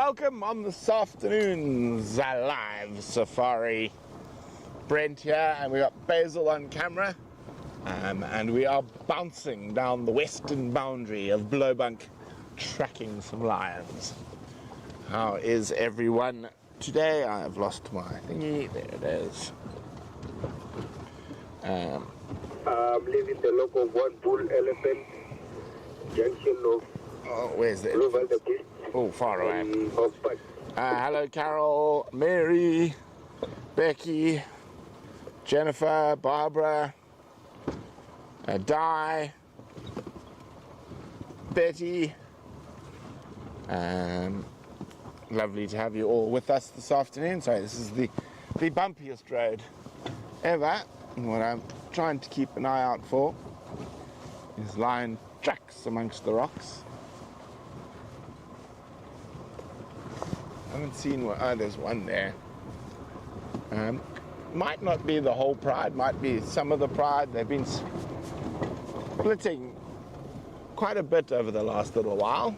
Welcome on this afternoon's live safari. Brent here, and we got Basil on camera, and we are bouncing down the western boundary of Blowbunk, tracking some lions. How is everyone today? I have lost my thingy. There it is. I'm leaving the local one bull elephant junction of where's the Lowveld of South Oh, far away. Africa. Hello, Carol, Mary, Becky, Jennifer, Barbara, Di, Betty. Lovely to have you all with us this afternoon. Sorry, this is the bumpiest road ever. And what I'm trying to keep an eye out for is lion tracks amongst the rocks. I haven't seen one. Oh, there's one there. Might not be the whole pride, might be some of the pride. They've been splitting quite a bit over the last little while.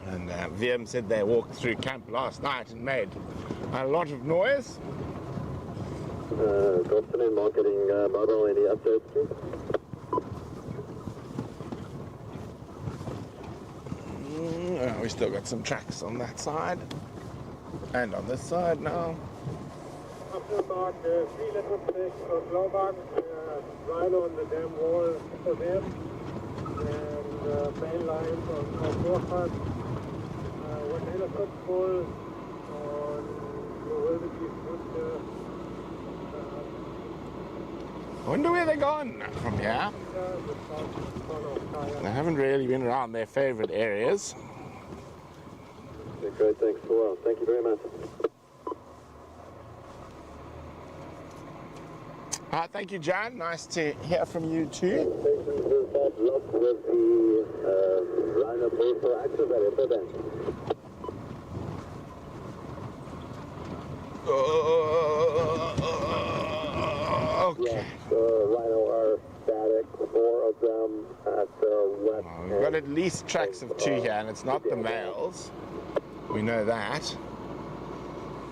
And VM said they walked through camp last night and made a lot of noise. Good afternoon, marketing mobile, any updates, please? We still got some tracks on that side and on this side now. After about 3 little sticks of Blowbunk, right on the dam wall for them, and main lines on Forfeit, one elephant full on Rietspruit. I wonder where they're gone from here. They haven't really been around their favorite areas. Great, thanks for well. Thank you very much. Thank you, John. Nice to hear from you too. With the rhino bull for activated event. Okay. The rhino are static, 4 of them at the west. We've got at least tracks of 2 here, and it's not the males. We know that.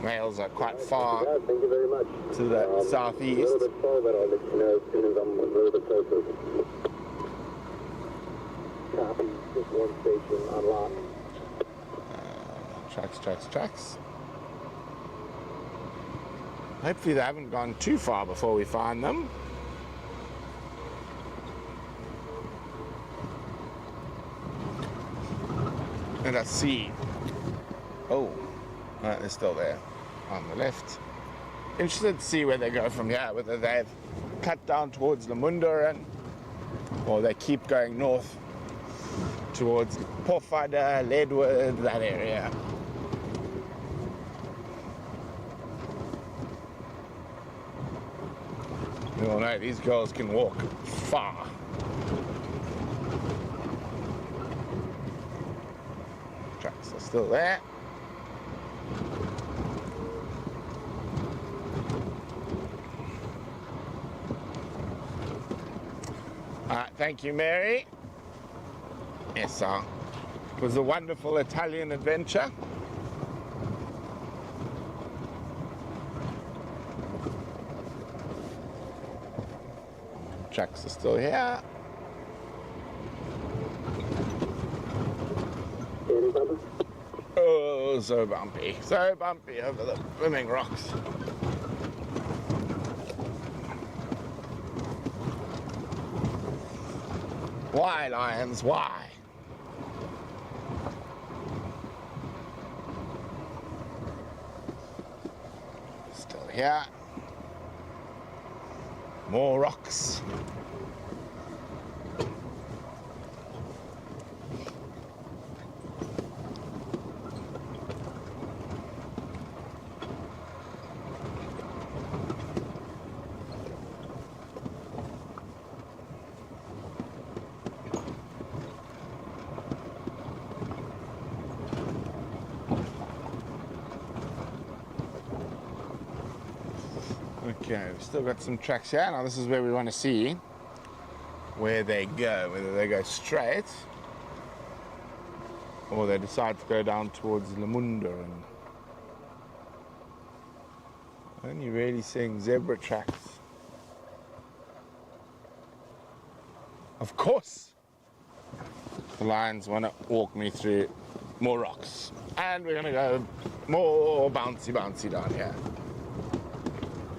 Males are quite far Thank you very much. to the southeast. A little bit slow, but I'll let you know as soon as I'm a little bit closer. Copy, just one station unlocked. Tracks. Hopefully they haven't gone too far before we find them. And let's see. Oh, they're still there on the left. Interested to see where they go from here, whether they've cut down towards Lamunda or they keep going north towards Porfada, Leadwood, that area. You all know these girls can walk far. Tracks are still there. Thank you, Mary. Yes, it was a wonderful Italian adventure. Tracks are still here. Oh, so bumpy over the swimming rocks. Why, lions, why? Still here. More rocks. Okay, we've still got some tracks here. Now this is where we want to see where they go, whether they go straight or they decide to go down towards Lamunda. And only really seeing zebra tracks. Of course, the lions want to walk me through more rocks. And we're going to go more bouncy down here.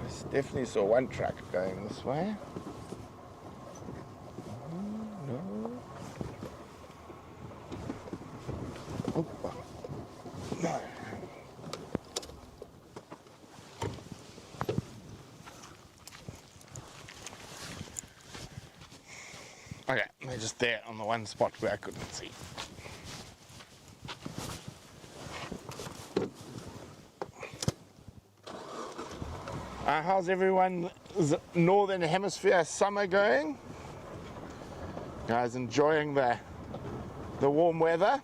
I definitely saw one track going this way. No. Oh, no. Okay, they're just there on the one spot where I couldn't see. How's everyone's northern hemisphere summer going? Guys enjoying the warm weather?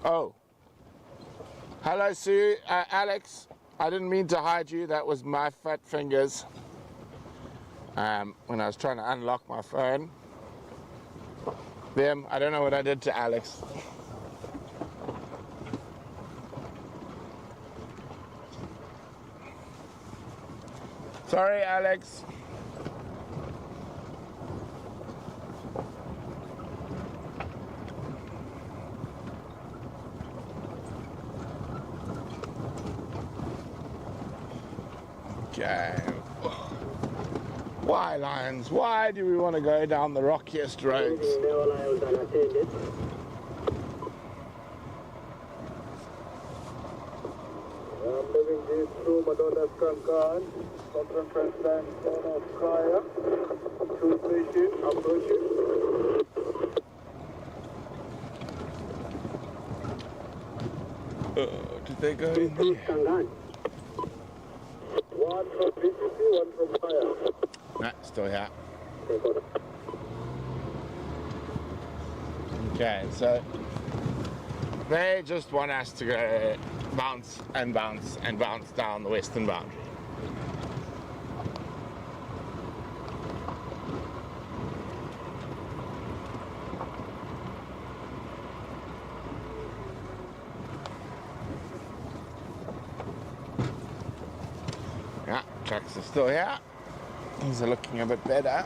Oh, hello Sue, Alex. I didn't mean to hide you. That was my fat fingers when I was trying to unlock my phone. Them, I don't know what I did to Alex. Sorry, Alex. Okay. Why, lions? Why do we want to go down the rockiest roads? Moving this through Madonna's Kankan, Conference Line, zone of Kaya, to station, approaching. Did they go in there? One from BCC, one from Kaya. Nah, still here. Okay, so they just want us to go bounce and bounce and bounce down the western boundary. Yeah, tracks are still here. These are looking a bit better.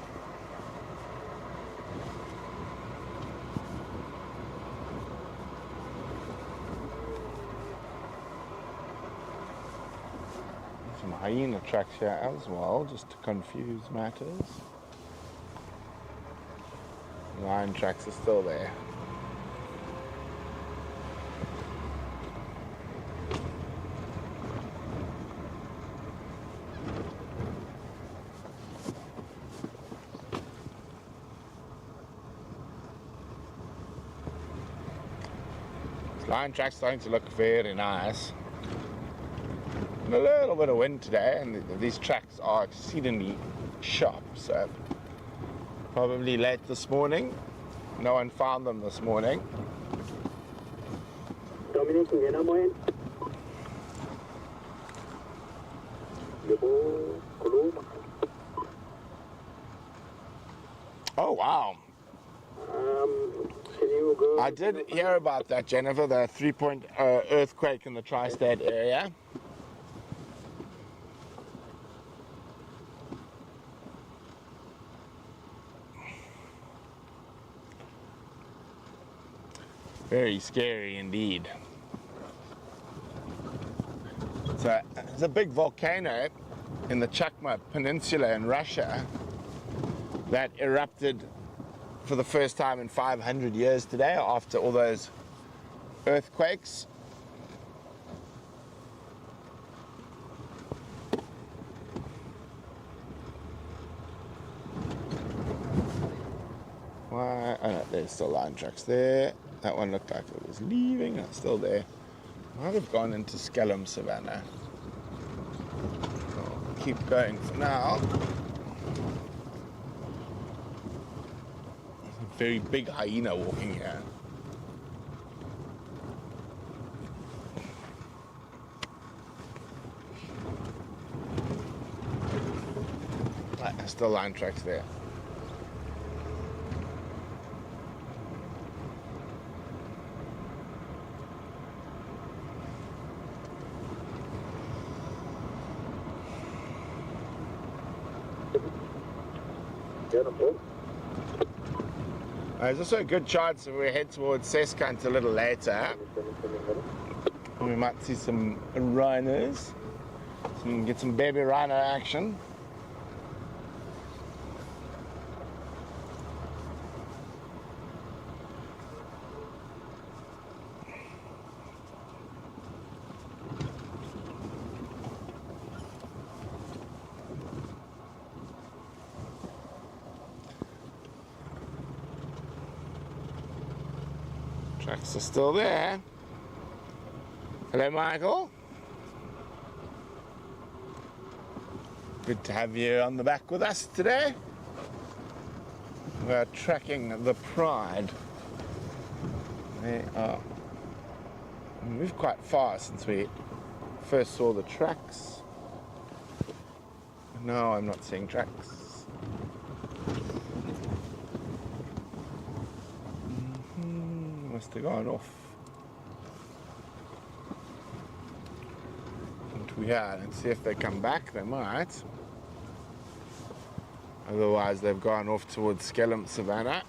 Some hyena tracks here as well, just to confuse matters. Lion tracks are still there. Lion track's starting to look very nice. And a little bit of wind today, and these tracks are exceedingly sharp, so probably late this morning. No one found them this morning. Oh wow. I did hear about that, Jennifer, the 3-point earthquake in the tri-state area. Very scary indeed. So there's a big volcano in the Chakma Peninsula in Russia that erupted for the first time in 500 years today after all those earthquakes. Why? Oh no, there's still line tracks there. That one looked like it was leaving. It's still there. Might have gone into Skellum Savannah. I'll keep going for now. Very big hyena walking here. still line tracks there. There's also a good chance that we head towards CEST a little later. We might see some rhinos. So we can get some baby rhino action. Tracks are still there. Hello, Michael. Good to have you on the back with us today. We're tracking the Pride. They are moved quite fast since we first saw the tracks. No, I'm not seeing tracks. Must have gone off. Yeah, and see if they come back. They might. Otherwise, they've gone off towards Skelm Savannah.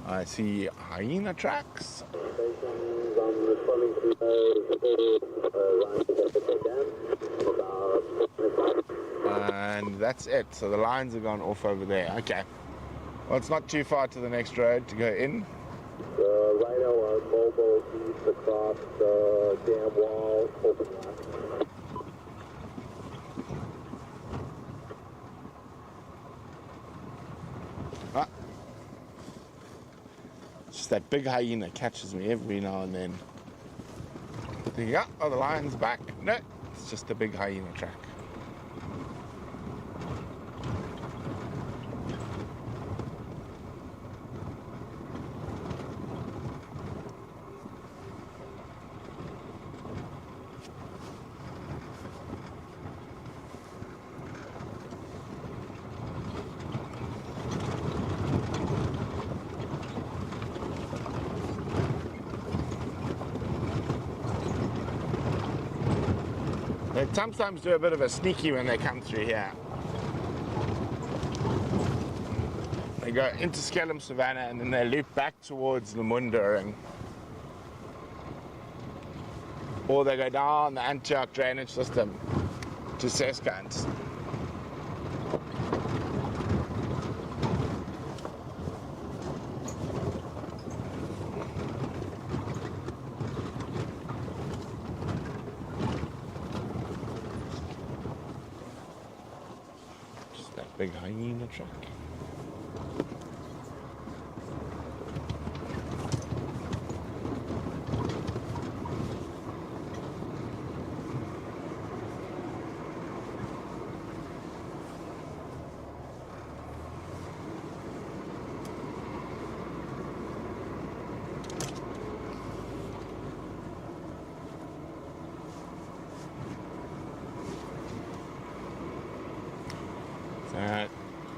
I see hyena tracks. And that's it. So the lines have gone off over there. Okay. Well, it's not too far to the next road to go in. The rhino on mobile east across the dam wall, open left. Ah. Just that big hyena catches me every now and then. There you go. Oh, the lion's back. No, it's just a big hyena track. They sometimes do a bit of a sneaky when they come through here. They go into Skelm Savannah and then they loop back towards Lamunda, or they go down the Antioch drainage system to CEST. Big hyena track.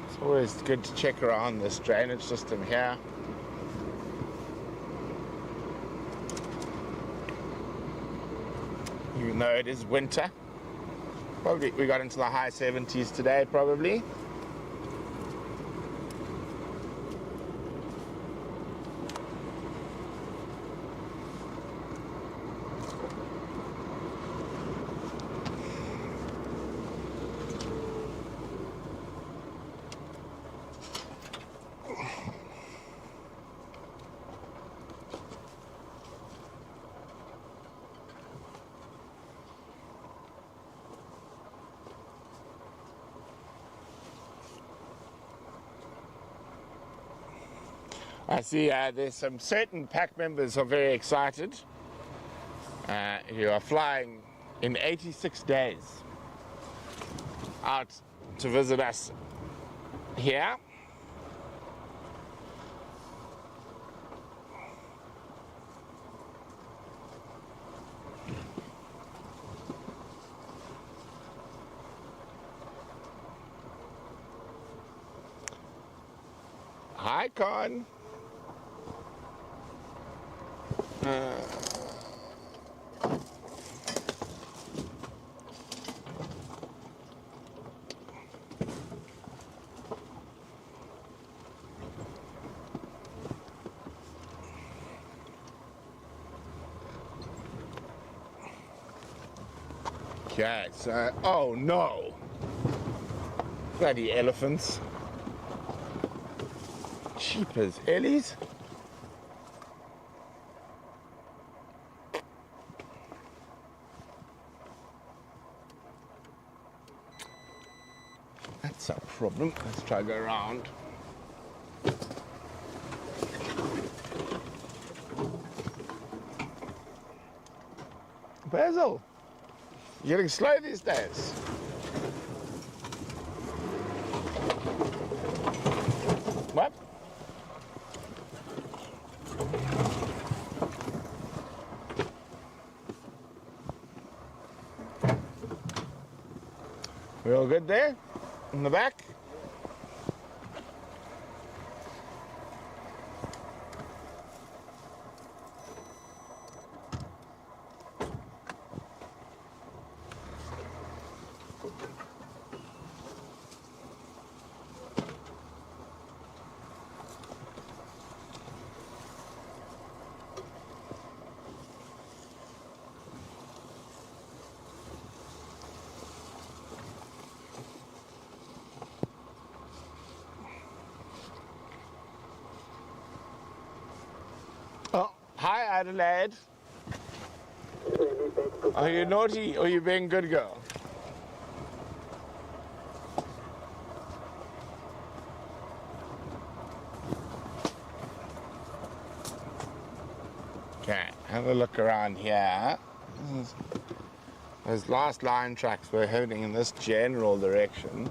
It's always good to check around this drainage system here. Even though it is winter. Probably we got into the high 70s today, probably. I see there's some certain pack members who are very excited, who are flying in 86 days out to visit us here. icon. Okay, so, oh no! Bloody elephants. Cheapers, Ellies. That's a problem. Let's try to go around. Basil, you're getting slow these days. What? We all good there? In the back? Oh, hi Adelaide. Are you naughty or are you being good girl? Okay, have a look around here. Those last line tracks were heading in this general direction.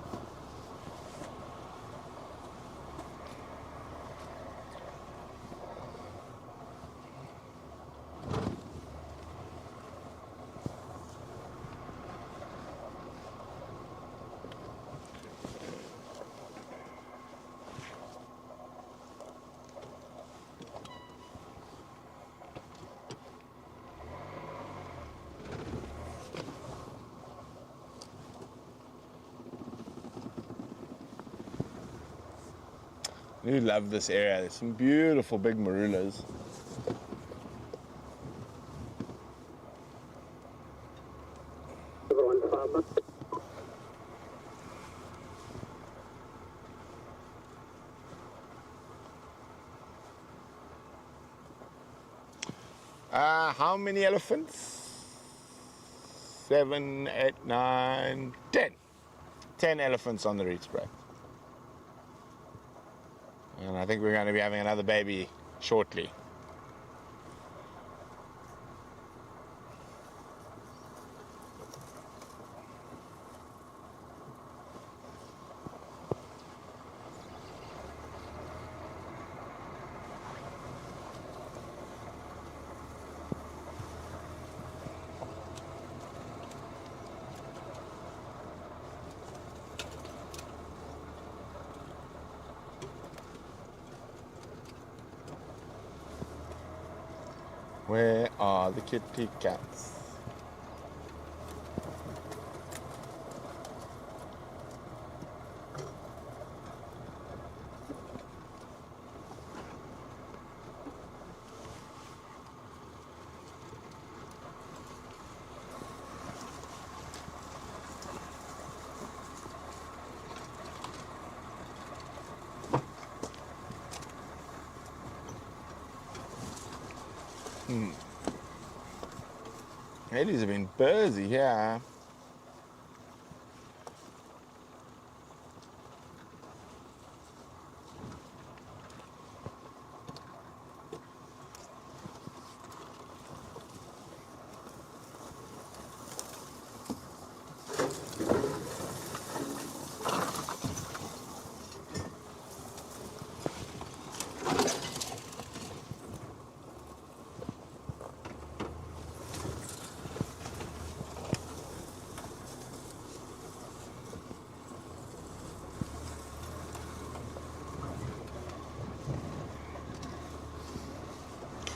I do love this area. There's some beautiful big marulas. How many elephants? 7, 8, 9, 10. 10 elephants on the Rietspruit. And I think we're going to be having another baby shortly. Where are the kitty cats? Ladies have been busy here.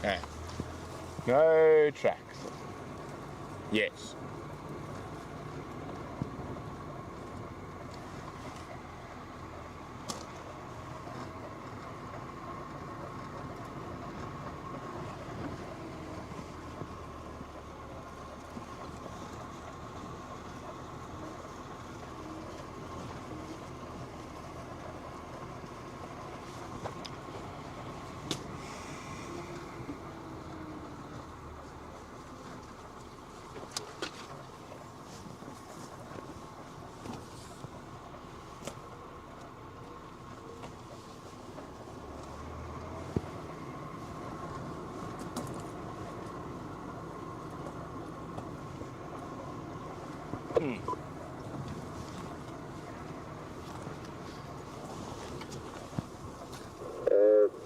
Okay. No tracks. Yes.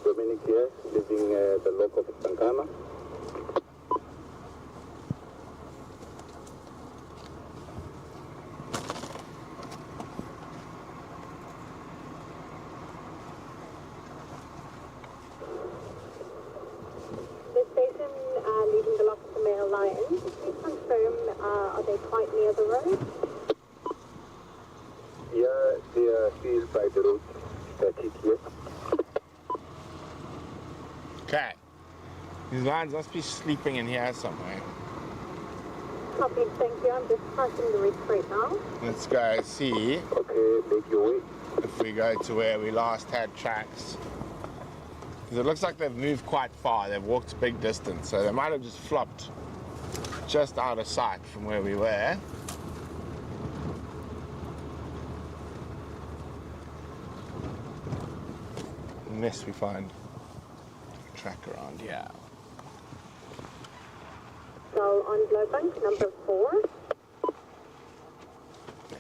Dominic here, leaving the local of Tankana. The station leaving the lock of the Male Lion, please confirm, are they quite near the road? Yeah, they are still by the road. Here. Okay. These lions must be sleeping in here somewhere. Copy, thank you. I'm just passing the Rietspruit now. Let's go see Okay, make your way. if we go to where we last had tracks. Because it looks like they've moved quite far. They've walked a big distance, so they might have just flopped just out of sight from where we were. Unless we find a track around here. So on Glowbank, number 4. Yeah.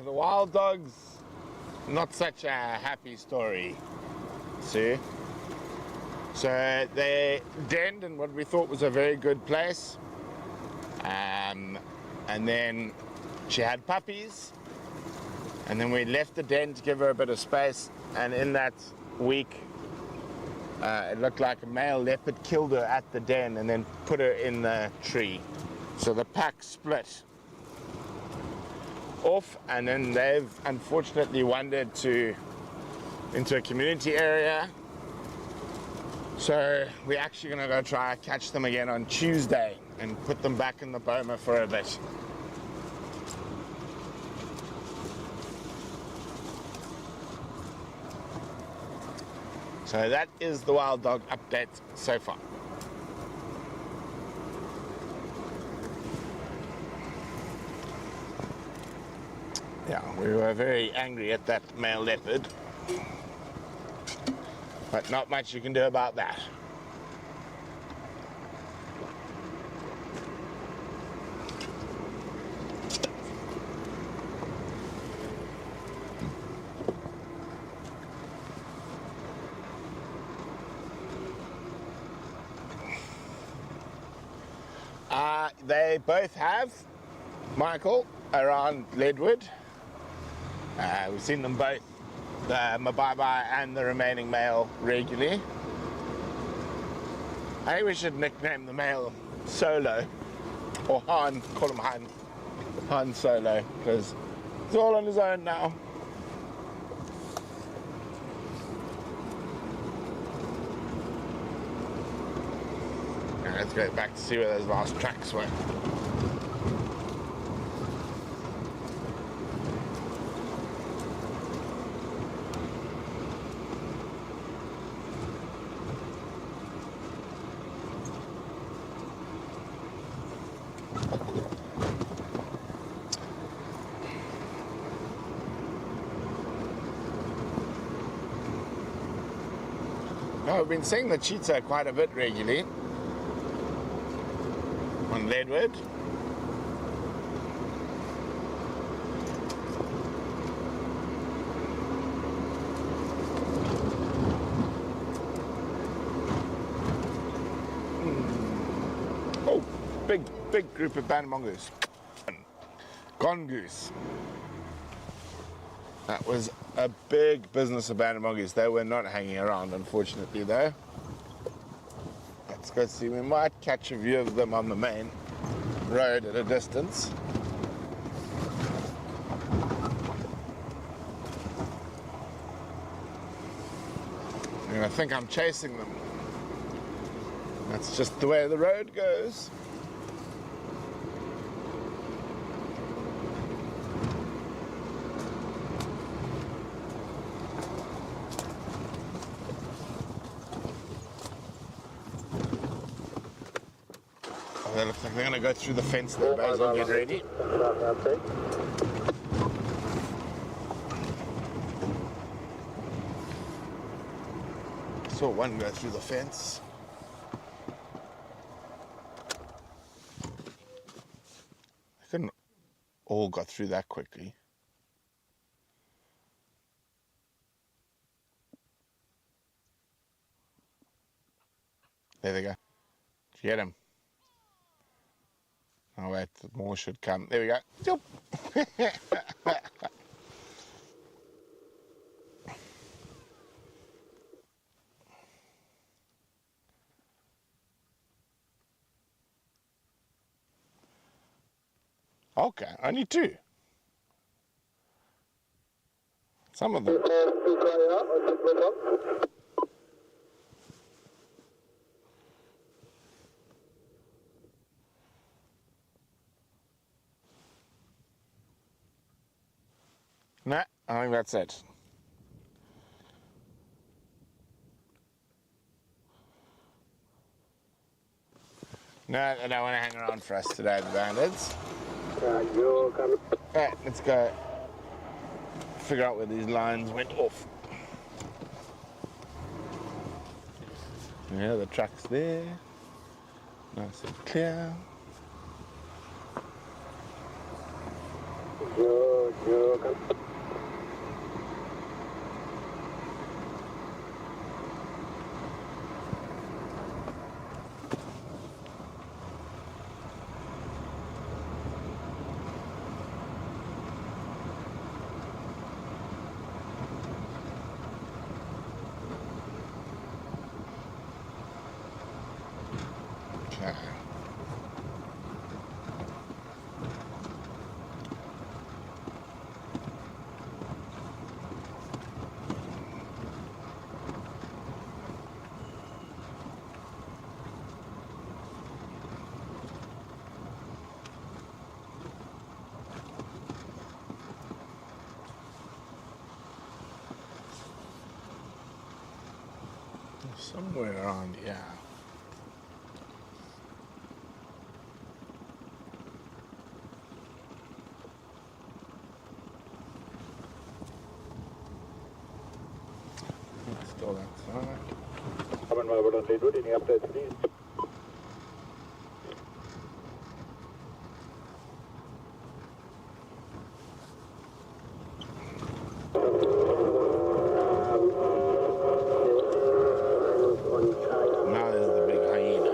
The wild dogs, not such a happy story, see? So they denned in what we thought was a very good place, and then she had puppies, and then we left the den to give her a bit of space, and in that week it looked like a male leopard killed her at the den and then put her in the tree. So the pack split off, and then they've unfortunately wandered into a community area. So we're actually going to go try and catch them again on Tuesday and put them back in the boma for a bit. So that is the wild dog update so far. Yeah, we were very angry at that male leopard, but not much you can do about that. They both have, Michael, around Leadwood. We've seen them both, the Mabai and the remaining male, regularly. I think we should nickname the male Solo. Or Han, call him Han. Han Solo, because he's all on his own now. Now let's go back to see where those last tracks were. I've been seeing the cheetah quite a bit regularly on Leadwood. Oh, big group of banded mongoose. Gone goose. That was a big business of banded mongoose. They were not hanging around, unfortunately, though. Let's go see. We might catch a view of them on the main road at a distance. And I think I'm chasing them. That's just the way the road goes. They look like they're going to go through the fence there, Basil. Get ready. Saw one go through the fence. They couldn't all got through that quickly. There they go. Did you get him? Oh wait, more should come. There we go. Okay, only two. Some of them. Nah, I think that's it. No, they don't want to hang around for us today, the bandits. Alright, let's go figure out where these lines went off. Yeah, the track's there. Nice and clear. Okay. Somewhere around here. Still that side. Coming over on Leadwood, any updates please? Now there's the big hyena.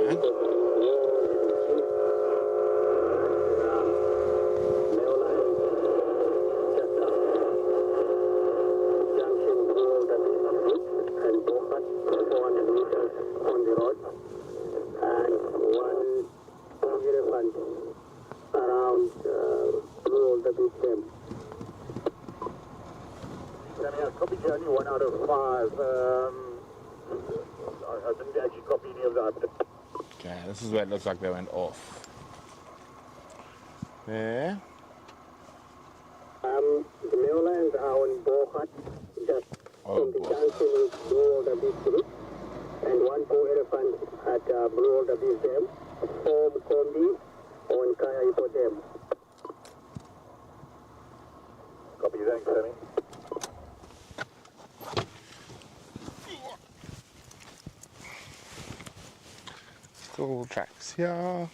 of 5. I didn't actually copy any of that. Okay, this is where it looks like they went off. There. The mainlands are on Bohat, just Oh, from the boy. junction with Blue Water Beach Group, and 1 elephant at Blue Water Beach Dam, 4 Kombi on Kaya Ipo Dam. Copy, thanks, Sammy. Still tracks here.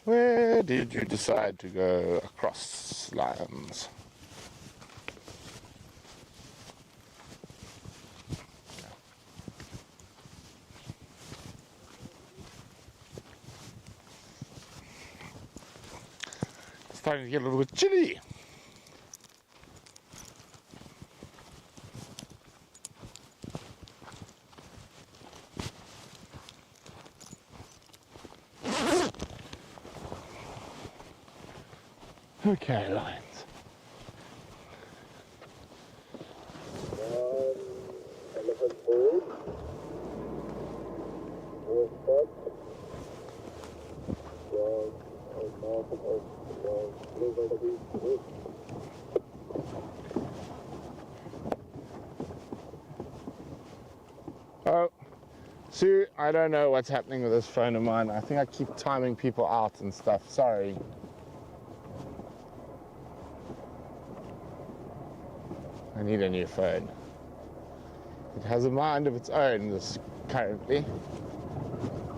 Where did you decide to go across lines? It's starting to get a little bit chilly. Okay, lines. Elephant Road, Wolfpack, north of Lowveld of South Africa. Oh, Sue, I don't know what's happening with this phone of mine. I think I keep timing people out and stuff. Sorry. I need a new phone. It has a mind of its own, this currently.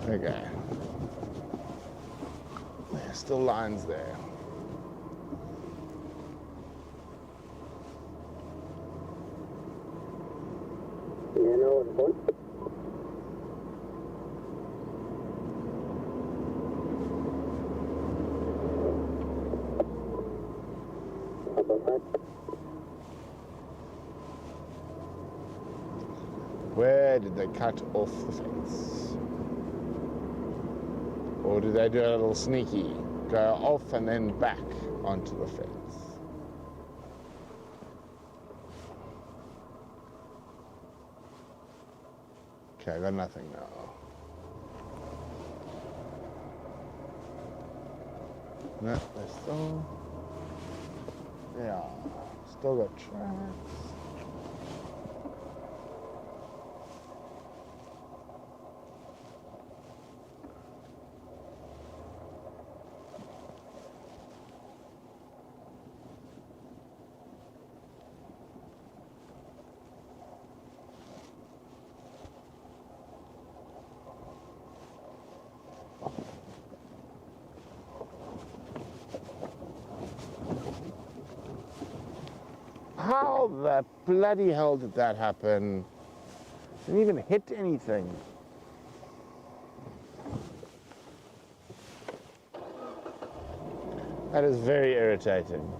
Okay. There's still lines there. You know what? About that? Where did they cut off the fence? Or do they do a little sneaky? Go off and then back onto the fence? Okay, I got nothing now. No, they're still... Yeah, still got tracks. How the bloody hell did that happen? Didn't even hit anything. That is very irritating.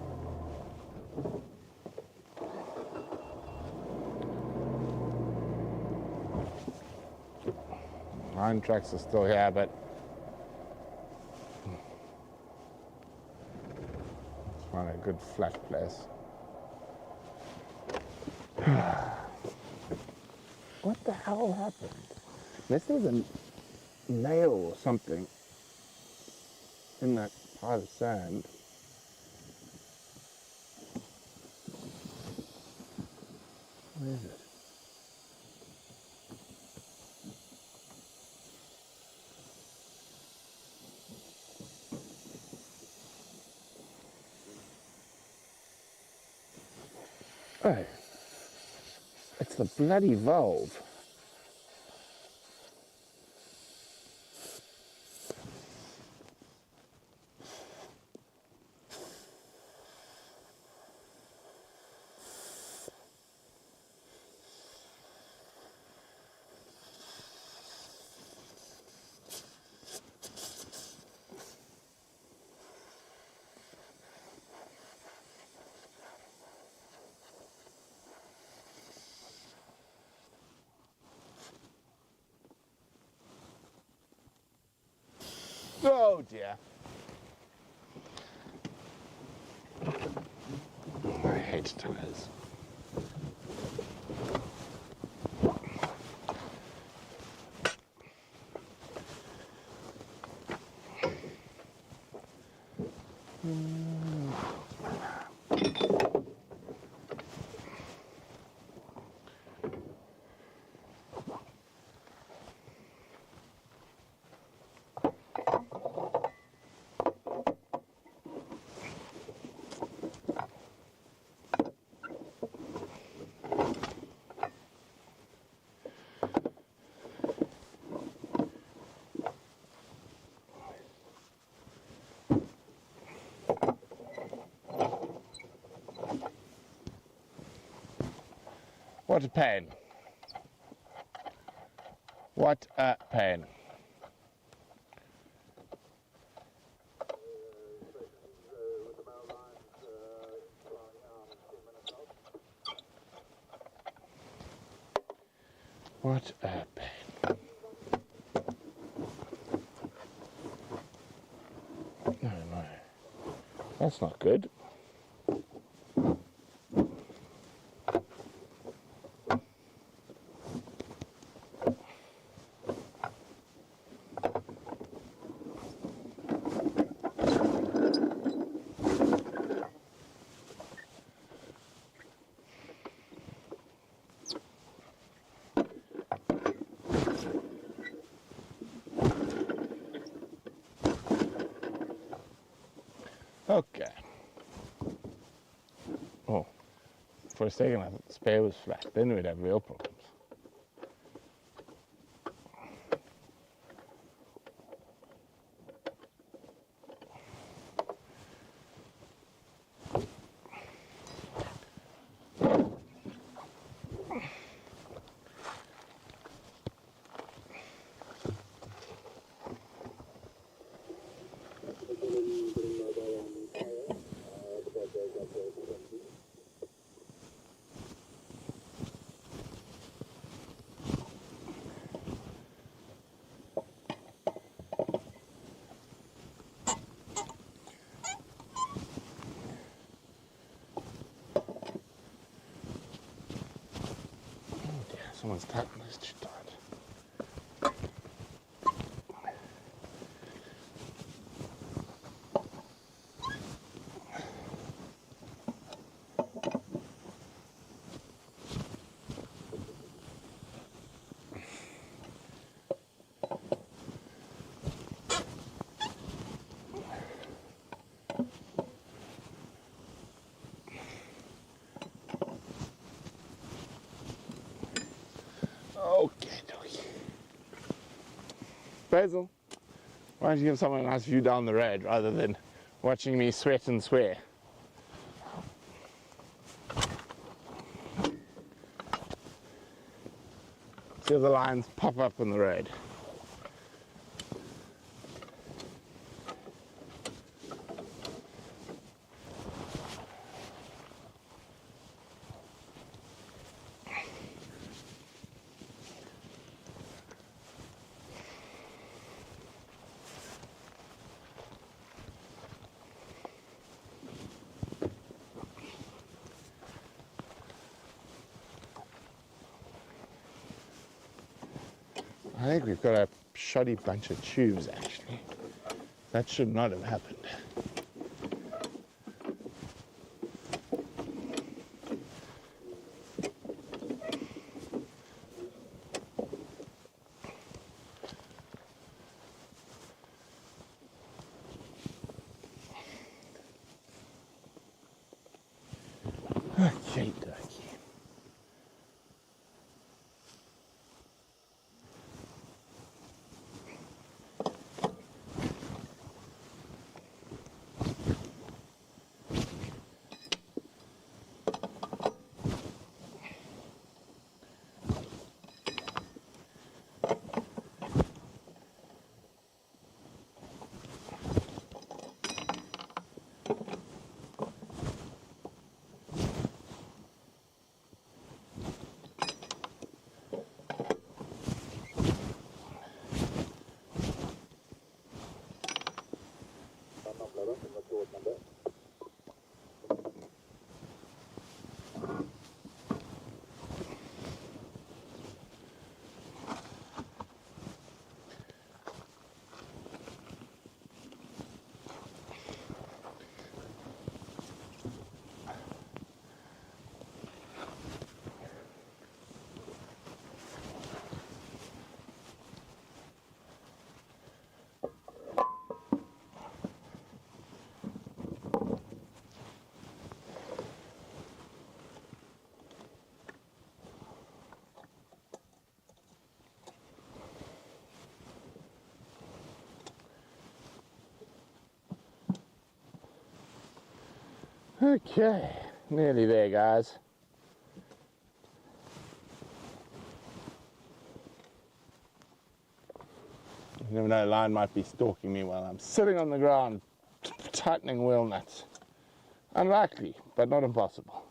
Line tracks are still here, but let's find a good flat place. What the hell happened? Unless there's a nail or something in that pile of sand. Where is it? Oh, it's the bloody valve. Oh dear. I hate tires. What a pain. What a pain. What a pain. No, no. That's not good. Okay. Oh, for a second I thought the spare was flat. Then we'd have real problems. Someone's tapping this too tight. Okay, dokie. Basil, why don't you give someone a nice view down the road rather than watching me sweat and swear? See the lines pop up on the road. I think we've got a shoddy bunch of tubes actually. That should not have happened. Okay, dokie. Okay, nearly there, guys. You never know, a lion might be stalking me while I'm sitting on the ground tightening wheel nuts. Unlikely, but not impossible.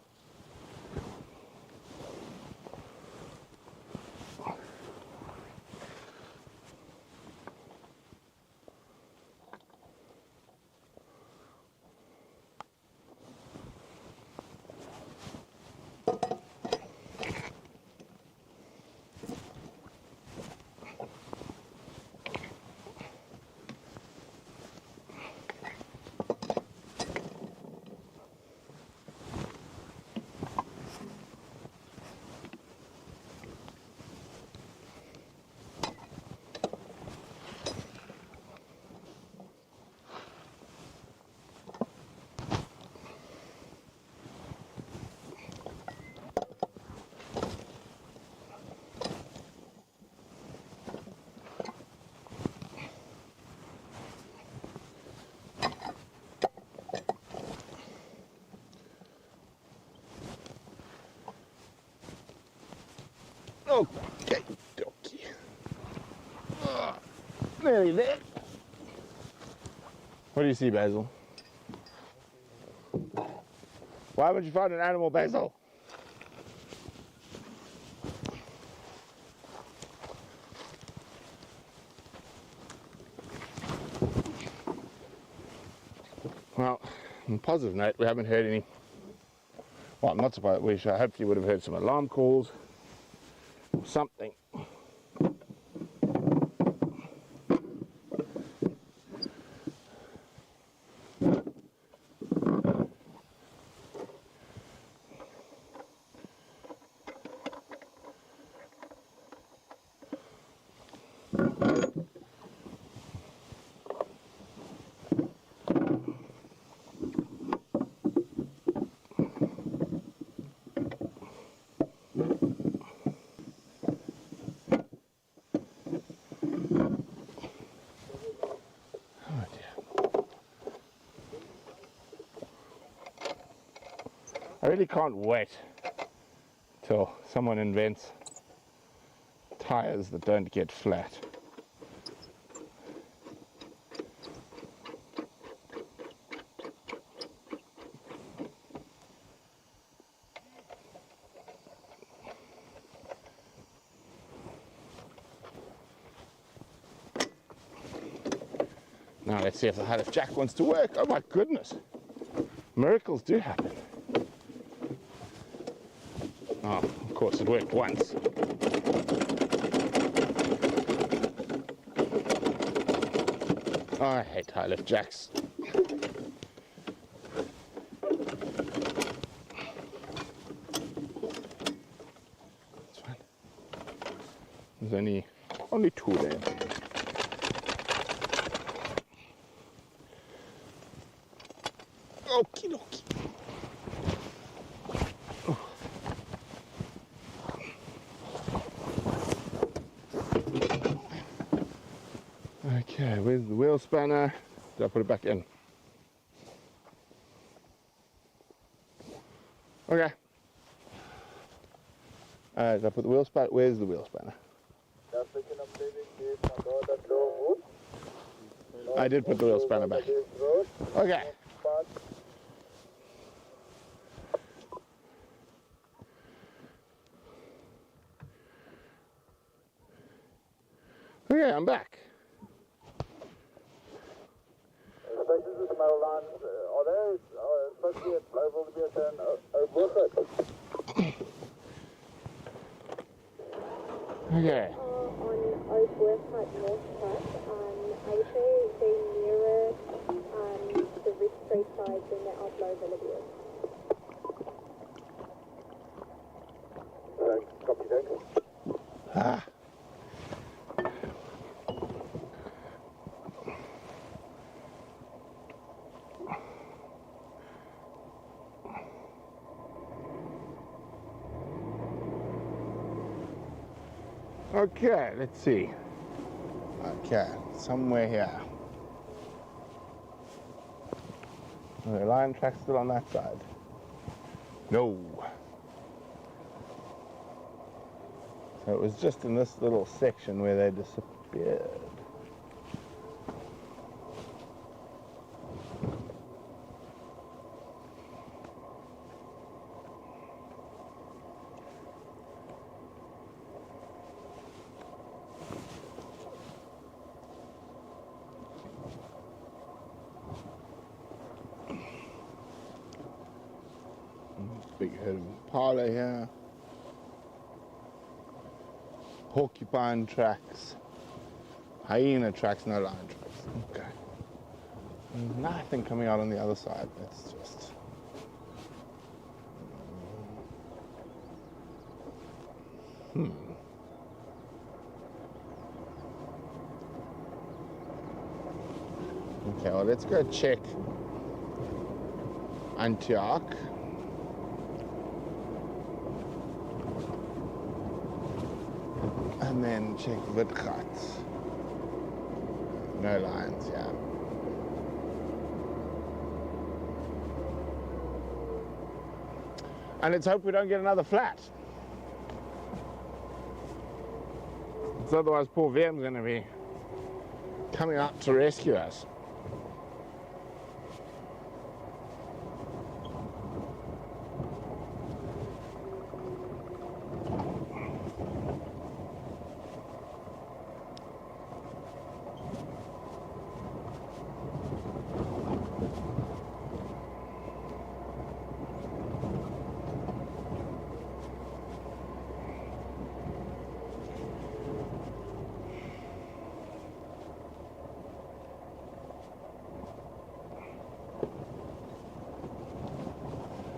Okay, dokie. Nearly there. What do you see, Basil? Why haven't you found an animal, Basil? Well, on a positive note, we haven't heard any. Well, I'm not surprised. We hopefully would have heard some alarm calls or something. I really can't wait till someone invents tires that don't get flat. Now let's see if the hut of Jack wants to work. Oh my goodness. Miracles do happen. Oh, of course, it worked once. Oh, I hate high lift jacks. It's fine. There's only two there. Okie dokie. Okay, where's the wheel spanner? Did I put it back in? Okay. Did I put the wheel spanner? Where's the wheel spanner? I did put the wheel spanner back. Okay. Okay, I'm back. This is the mail line. Are they supposed to be at Lowveld to be at an Okay. On Oak website North Track, I would say they're nearer the Rietspruit side than they're out Lowveld of South. Copy, thanks. Ah. Okay, let's see. Okay, somewhere here. Are the lion tracks still on that side? No. So it was just in this little section where they disappeared. Big herd of impala here. Porcupine tracks. Hyena tracks, no lion tracks. Okay. There's nothing coming out on the other side. It's just... Okay, well, let's go check Antioch. And then check Witgat. No lions, yeah. And let's hope we don't get another flat. Because otherwise poor Vem's going to be coming out to rescue us.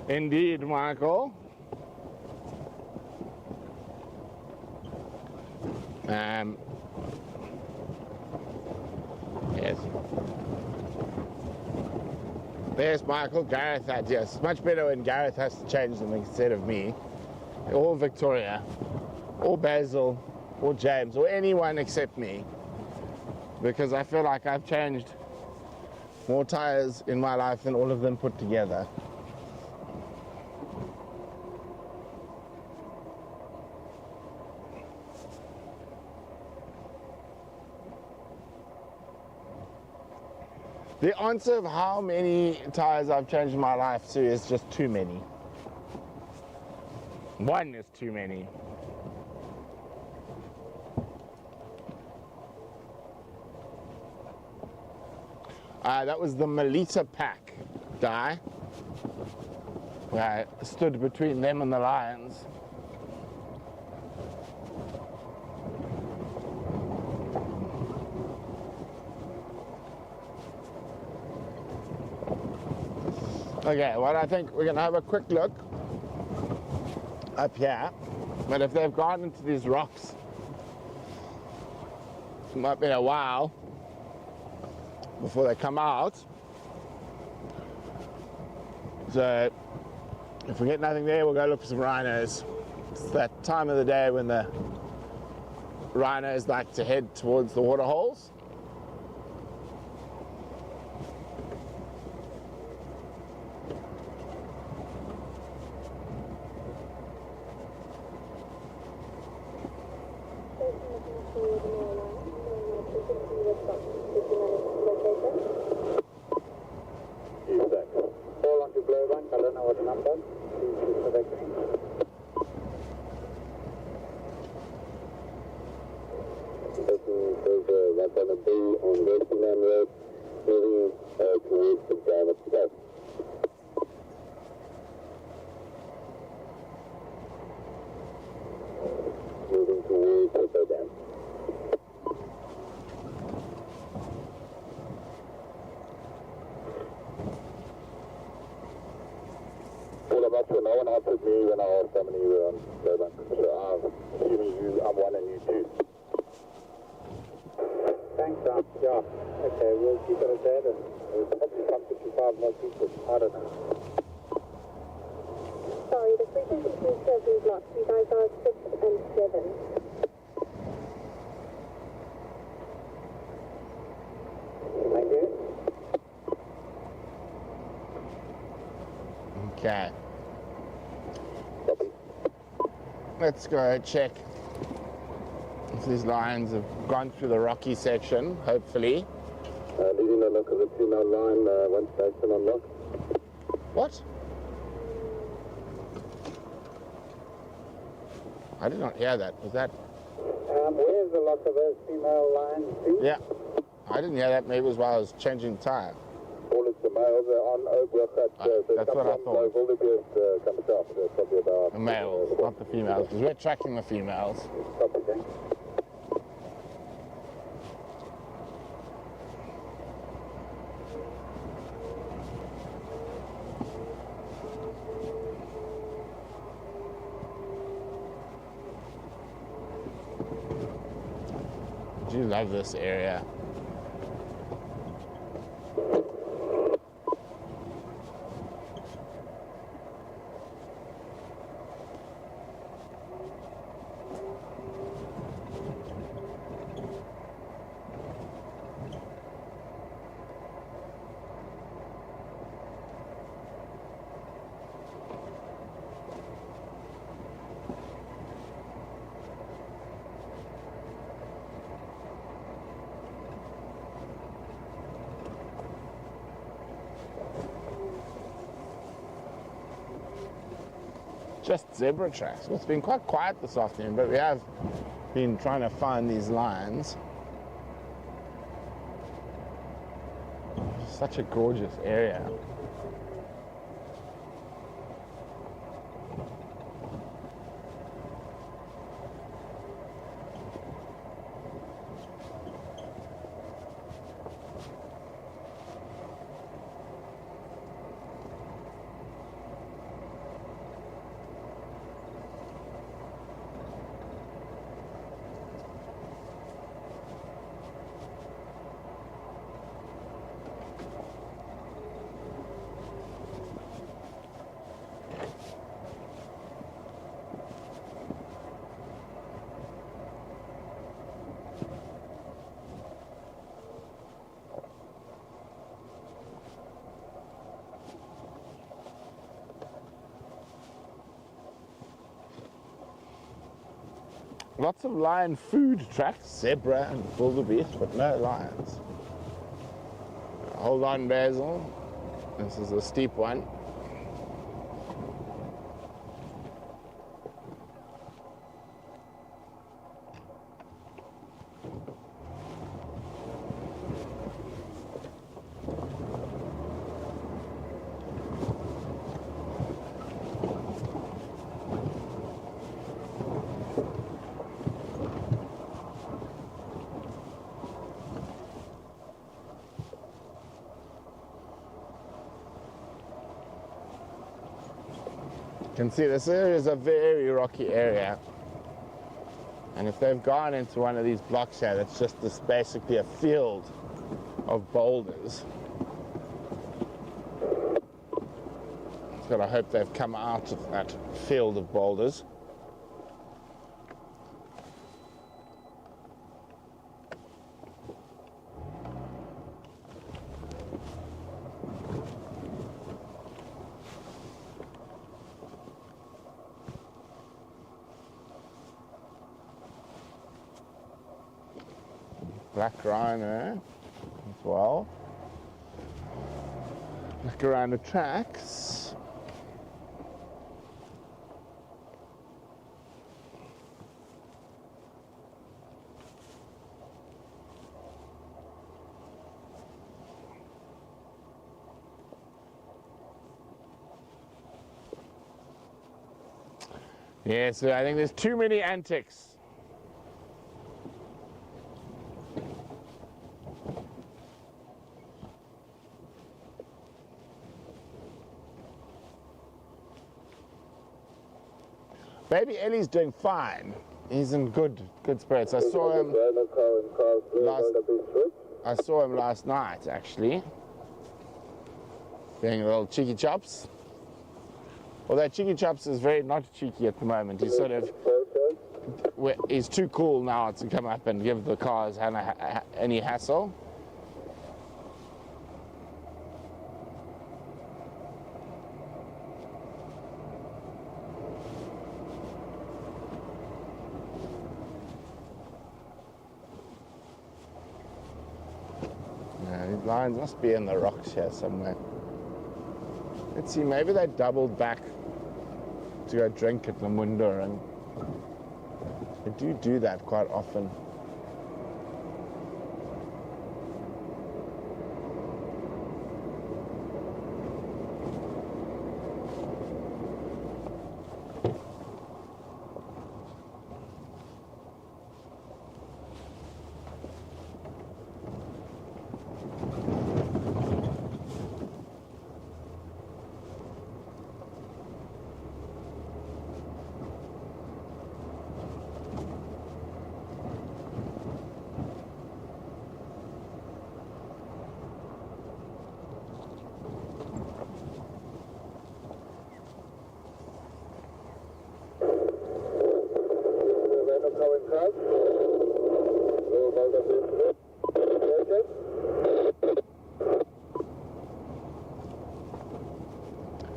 Indeed, Michael. Yes. There's Michael. Gareth had, yes. It's much better when Gareth has to change them instead of me. Or Victoria, or Basil, or James, or anyone except me. Because I feel like I've changed more tires in my life than all of them put together. The answer of how many tires I've changed in my life to is just too many. One is too many. That was the Melita pack guy. Where I stood between them and the lions. Okay, well, I think we're going to have a quick look up here. But if they've gone into these rocks, it might be a while before they come out. So if we get nothing there, we'll go look for some rhinos. It's that time of the day when the rhinos like to head towards the water holes. No one answered me when I asked how many were on Lowbank. So I'm assuming I'm one and you two. Thanks, Sam. Yeah. Okay, we'll keep it at that and we'll probably come to 5 more people. I don't know. Sorry, the frequency seems to have been blocked. You guys are 6 and 7. Thank you. Okay. Let's go check if these lions have gone through the rocky section, hopefully. Leading the look of the female line, one station on lock. What? I did not hear that. Was that? Where's the lock of those female lines, please? Yeah. I didn't hear that. Maybe it was while I was changing tire. All is the males on Obergat. That's what I thought. Lowveld of South Africa, probably about... The males, not the females, because we're tracking the females. Copy, thanks. I do love this area. Just zebra tracks. Well, it's been quite quiet this afternoon, but we have been trying to find these lions. Such a gorgeous area. Lots of lion food tracks, zebra and wildebeest, but no lions. Hold on, Basil. This is a steep one. You can see this area is a very rocky area, and if they've gone into one of these blocks here, that's just this basically a field of boulders. Just gotta hope they've come out of that field of boulders. Black rhino as well. Look around the tracks. Yeah, so I think there's too many antics. Baby Ellie's doing fine. He's in good spirits. I saw him last night, actually, doing a little cheeky chops. Although cheeky chops is very not cheeky at the moment. He's sort of he's too cool now to come up and give the cars any hassle. Lions must be in the rocks here somewhere. Let's see, maybe they doubled back to go drink at Lamunda, and they do that quite often.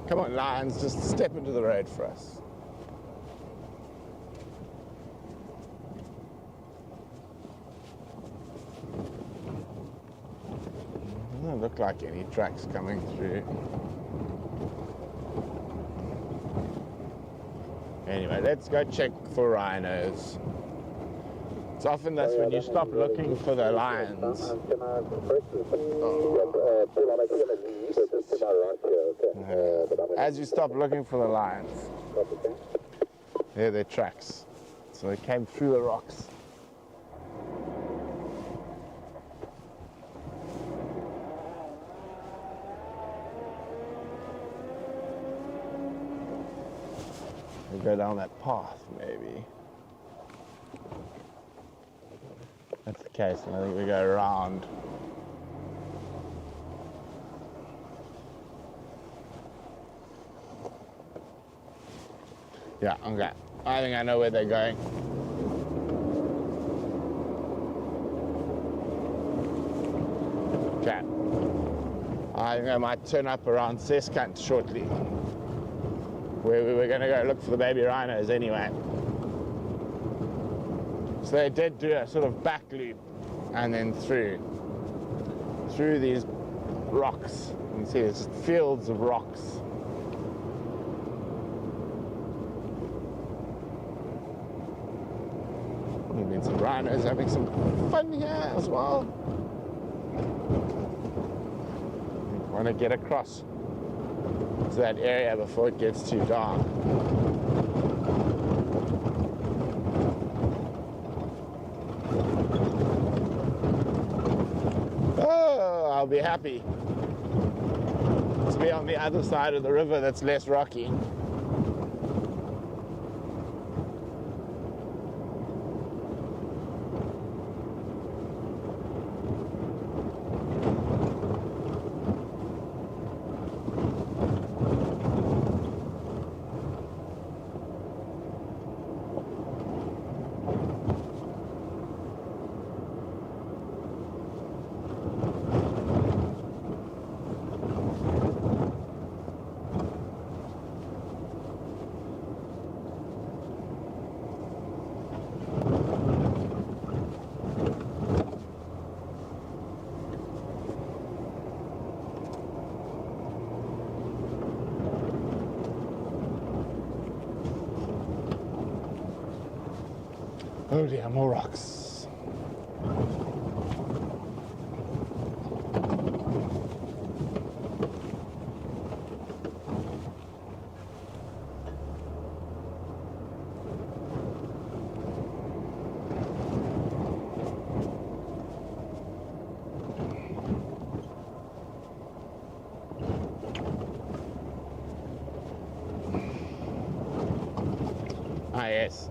Come on, Lions, just step into the road for us. Doesn't look like any tracks coming through. Anyway, let's go check for rhinos. It's often that's when you stop looking for the lions. As you stop looking for the lions, there are their tracks. So they came through the rocks. We go down that path, maybe. That's the case, and I think we go around. Yeah, okay. I think I know where they're going. Okay. I think I might turn up around CEST shortly, where we were going to go look for the baby rhinos anyway. So they did do a sort of back loop and then through these rocks. You can see there's just fields of rocks. There've been some rhinos having some fun here as well. Want to get across to that area before it gets too dark. Oh, I'll be happy to be on the other side of the river that's less rocky. Oh dear, more rocks. Ah yes.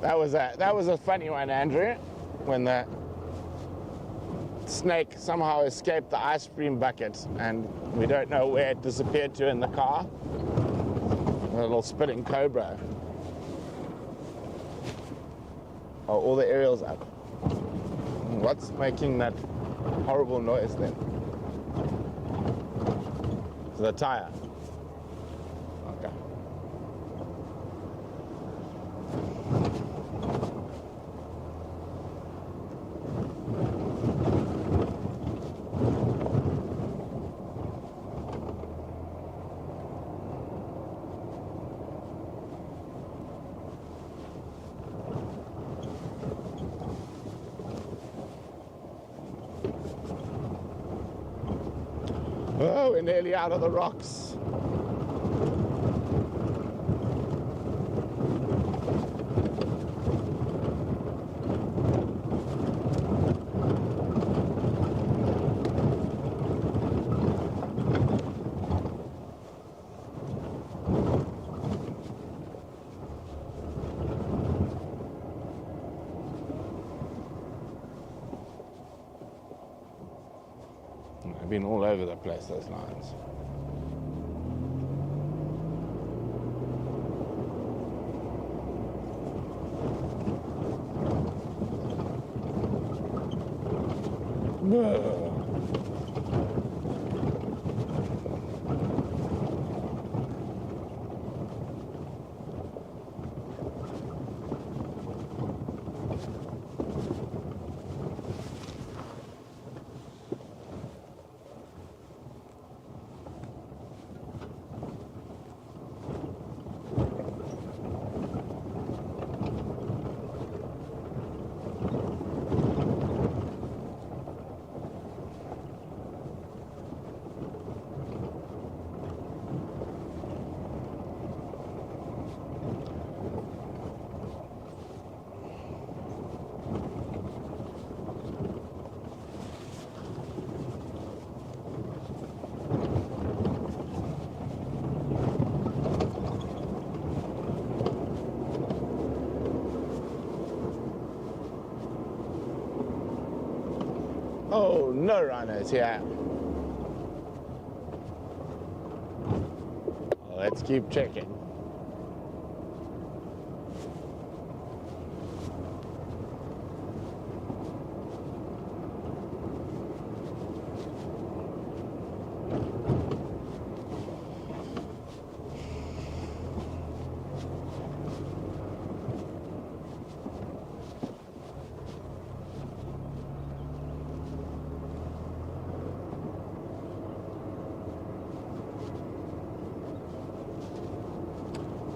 That was a funny one, Andrew, when the snake somehow escaped the ice cream bucket and we don't know where it disappeared to in the car. A little spitting cobra. Oh, all the aerials up. What's making that horrible noise then? It's the tire. Okay. Oh, we're nearly out of the rocks. I've been all over the place, those lines. Whoa. Oh, no rhinos here. Let's keep checking.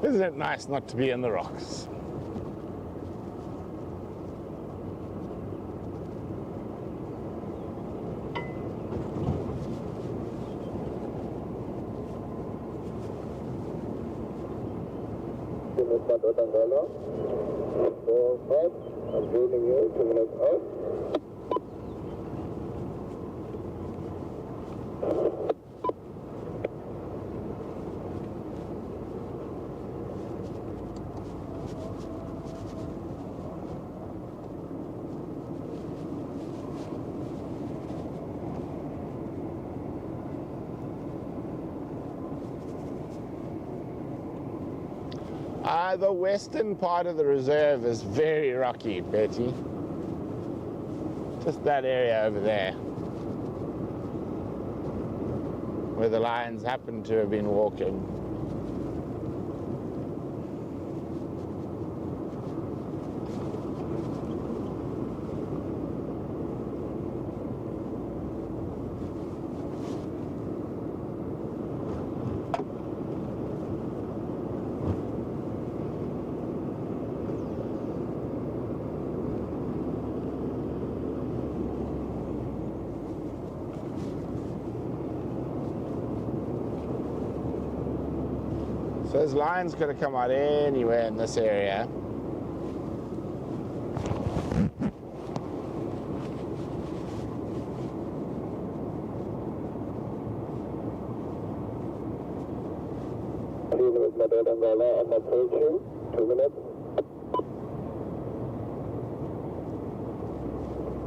Isn't it nice not to be in the rocks? umbrella. 4, 5. I'm joining you. 2 minutes out. The western part of the reserve is very rocky, Betty. Just that area over there, where the lions happen to have been walking. So those lions could have come out anywhere in this area. With my red umbrella and approach you. 2 minutes.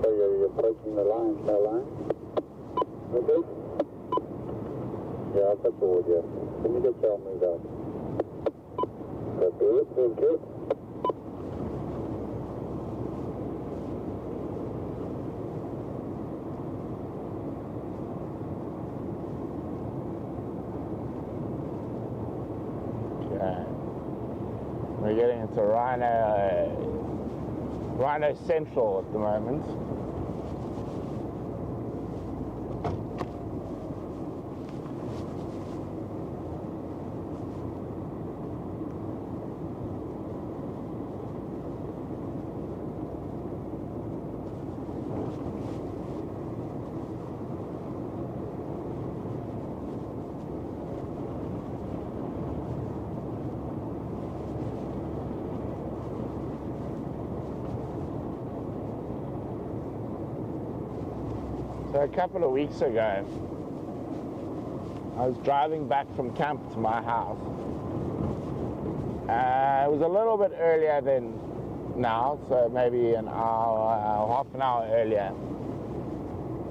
So you're approaching the line, no line. Okay? Yeah, I'll cut forward, yeah. Let me get y'all moved out. That's it, thank you. Okay. We're getting into Rhino Central at the moment. So a couple of weeks ago, I was driving back from camp to my house. It was a little bit earlier than now, so maybe an hour, half an hour earlier.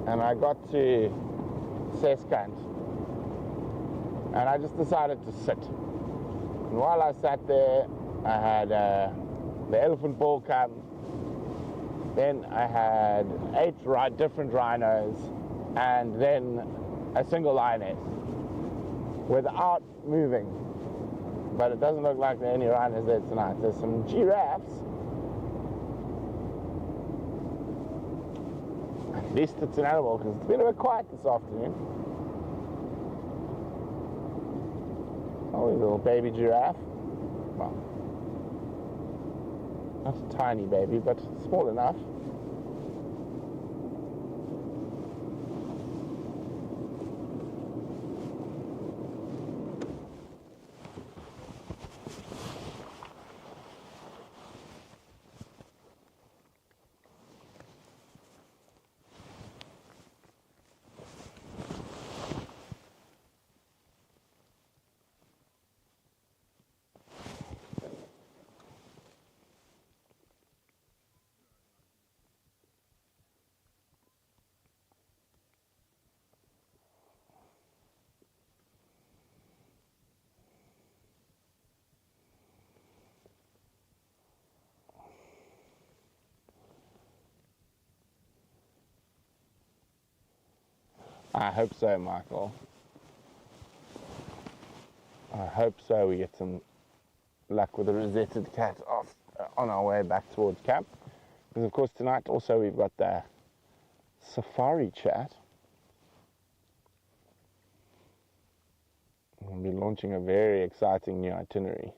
And I got to CEST, and I just decided to sit. And while I sat there, I had the elephant ball come. Then I had 8 different rhinos, and then a single lioness without moving. But it doesn't look like there are any rhinos there tonight. There's some giraffes. At least it's an animal, because it's been a bit quiet this afternoon. Oh, there's a little baby giraffe. Well, not a tiny baby, but small enough. I hope so, Michael. I hope so. We get some luck with a rosetted cat off on our way back towards camp. Because of course tonight also we've got the safari chat. We'll be launching a very exciting new itinerary.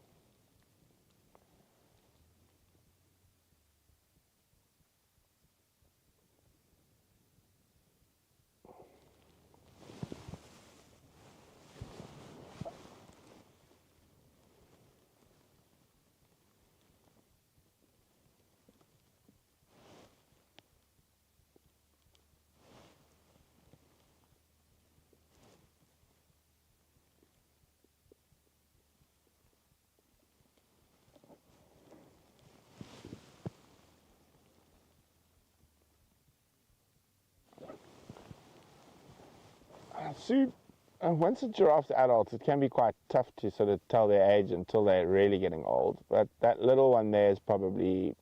So, once a giraffe's adult, it can be quite tough to sort of tell their age until they're really getting old. But that little one there is probably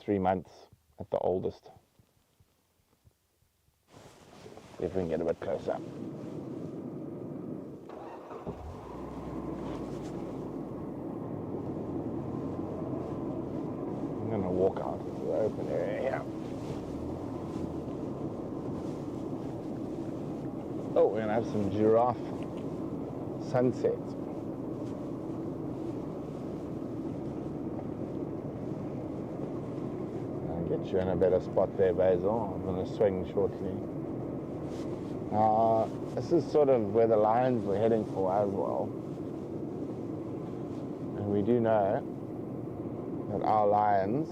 3 months at the oldest. If we can get a bit closer. I'm going to walk out into the open area here. Oh, we're going to have some giraffe sunset. I'll get you in a better spot there, Basil. I'm going to swing shortly. This is sort of where the lions were heading for as well. And we do know that our lions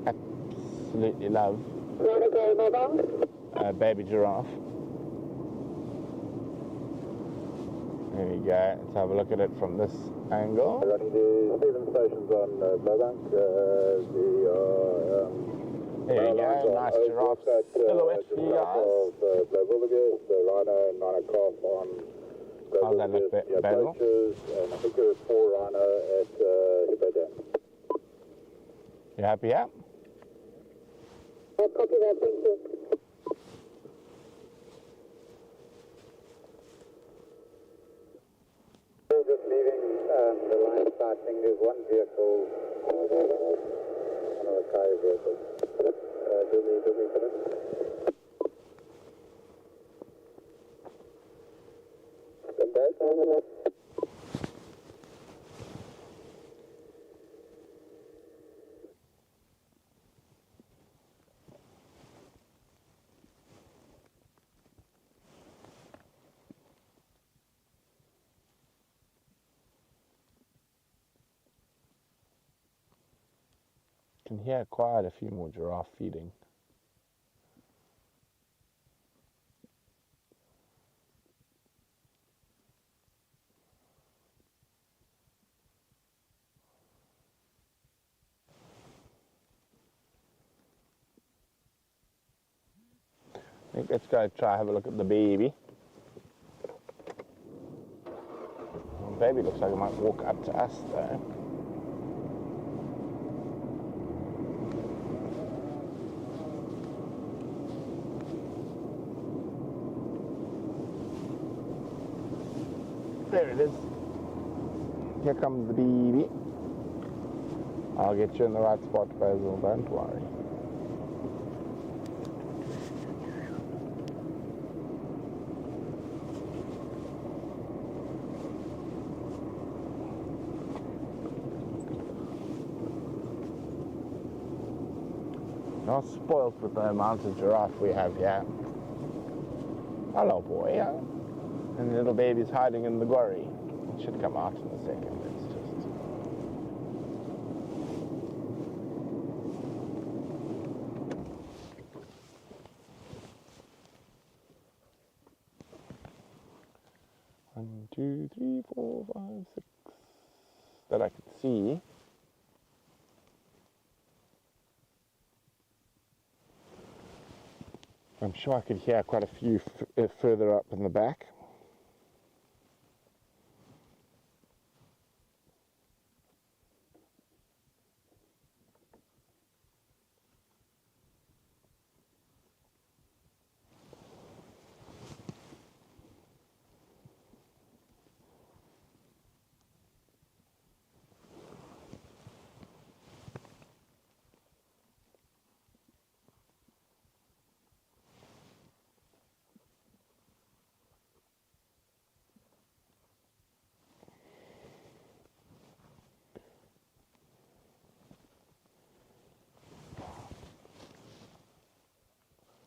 absolutely love a baby giraffe. There we go. Let's have a look at it from this angle. Running the 7 stations on Blowbank. There you go. Nice giraffe silhouette for you guys. The rhino and rhino calf on How's that look, Basil? And I think there was 4 rhino at Hippo Dam. You happy, yeah? I'll copy that, thank you. Just leaving the line side thing, there's one vehicle, one of the car vehicles. Do we finish? Can hear quite a few more giraffe feeding. think let's go try have a look at the baby. The baby looks like it might walk up to us though. There it is. Here comes the baby. I'll get you in the right spot, Basil, don't worry. Not spoilt with the amount of giraffe we have here. Hello, boy. And the little baby's hiding in the quarry. It should come out in a second. It's just... One, two, three, 4, 5, 6 that I could see. I'm sure I could hear quite a few further up in the back.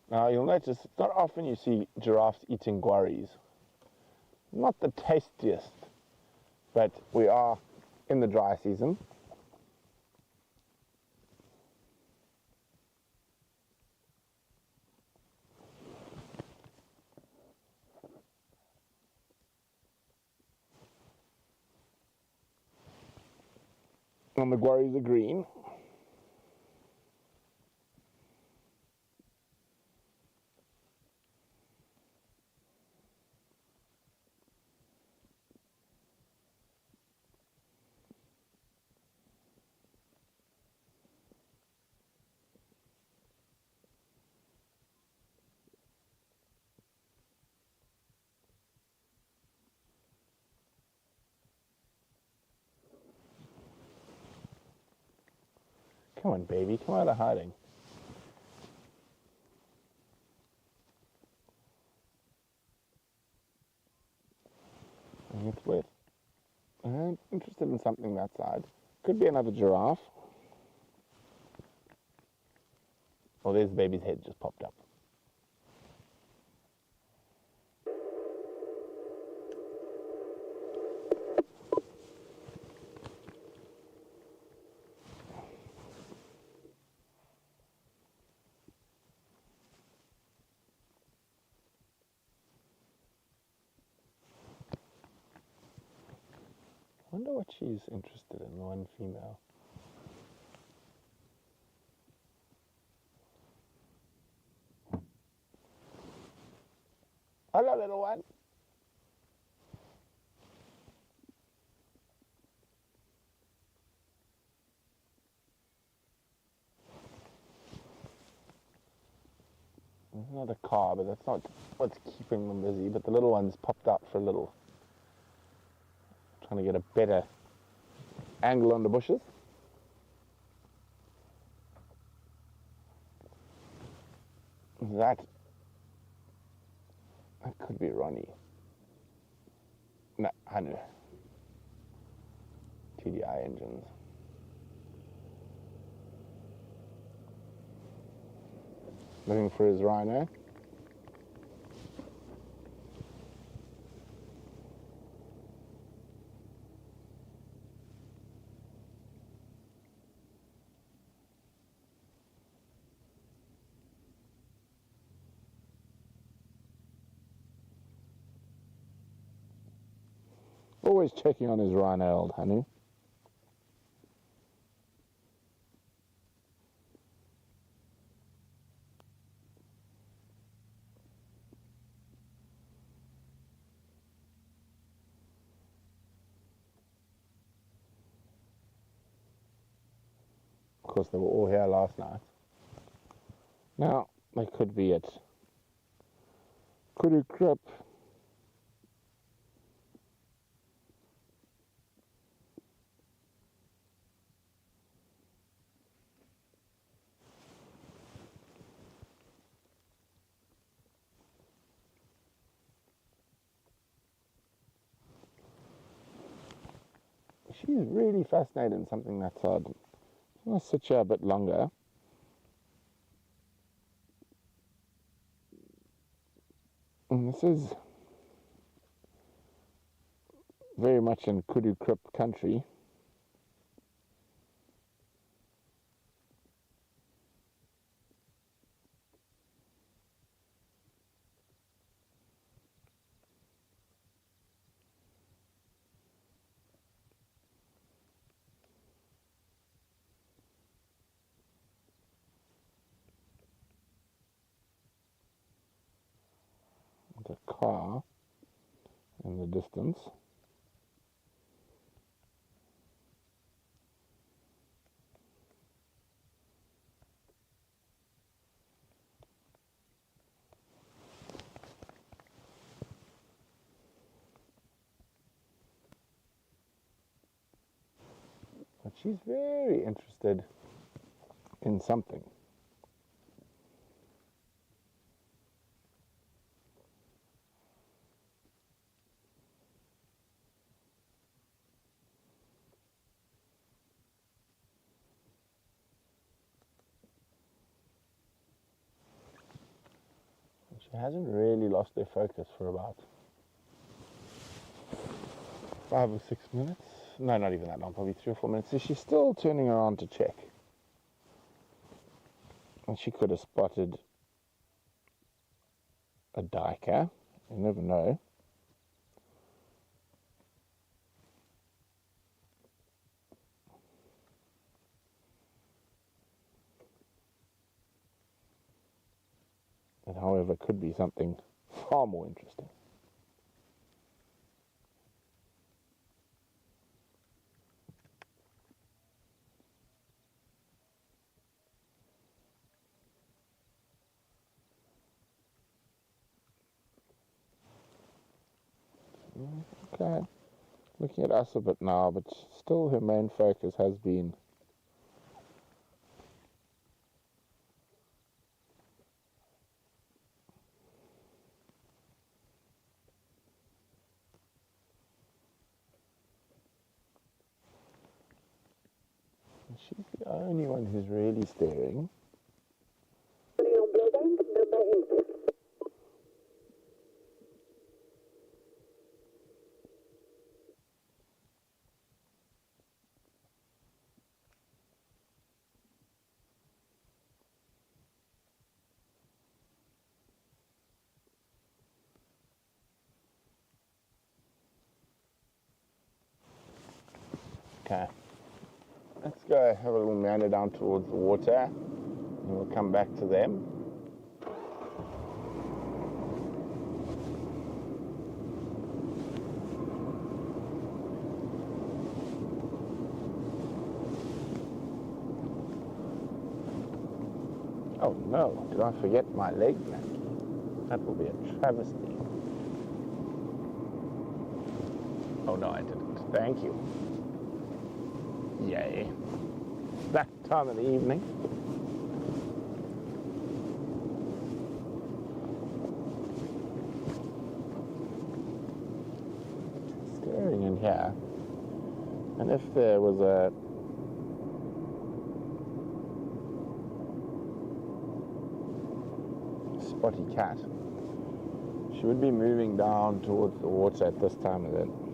Now you'll notice it's not often you see giraffes eating guarries. Not the tastiest, but we are in the dry season. And the guarries are green. Come on, baby, come out of hiding. And it's with. I'm interested in something that side. Could be another giraffe. Oh, there's the baby's head just popped up. I wonder what she's interested in, the one female. Hello, little one. There's another car, but that's not what's keeping them busy. But the little one's popped out for a little. Trying to get a better angle on the bushes. That could be Ronnie. No, Hanu. TDI engines. Looking for his rhino. Always checking on his rhino, old honey. Of course, they were all here last night. Now, they could be at Kudu Krip. She's really fascinated in something that's odd. I'm going to sit here a bit longer. And this is very much in Kudu Krip country. The car in the distance. But she's very interested in something. She hasn't really lost her focus for about 5 or 6 minutes. No, not even that long, probably 3 or 4 minutes. So she's still turning around to check. And she could have spotted a duiker. You never know. It, however, could be something far more interesting. Okay, looking at us a bit now, but still her main focus has been she's the only one who's really staring. Okay, let's go have a little meander down towards the water and we'll come back to them. Oh no, did I forget my leg blankie? That will be a travesty. Oh no, I didn't. Thank you. Yay. That time of the evening. Staring in here. And if there was a spotty cat, she would be moving down towards the water at this time of the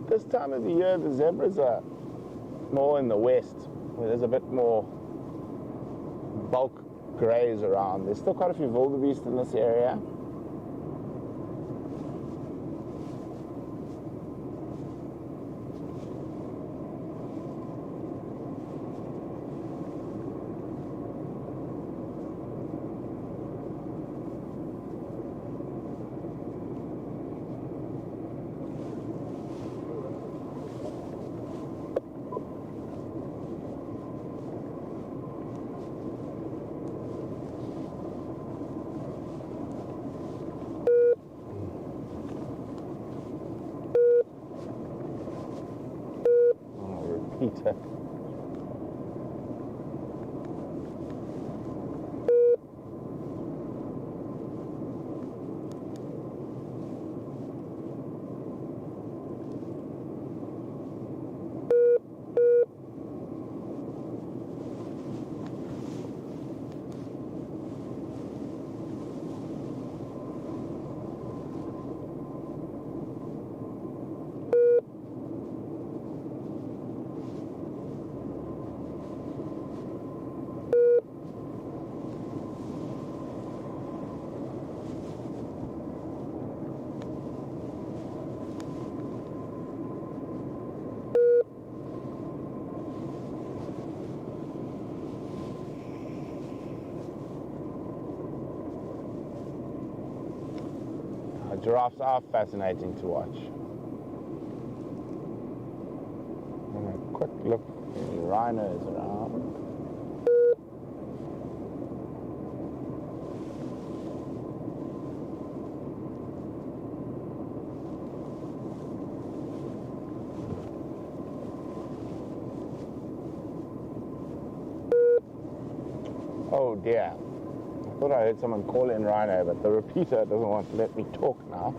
this time of the year, the zebras are more in the west, where there's a bit more bulk greys around. There's still quite a few wildebeest in this area. later. Giraffes are fascinating to watch. And a quick look at the rhinos around. Oh dear. I thought I heard someone call in rhino, but the repeater doesn't want to let me talk now.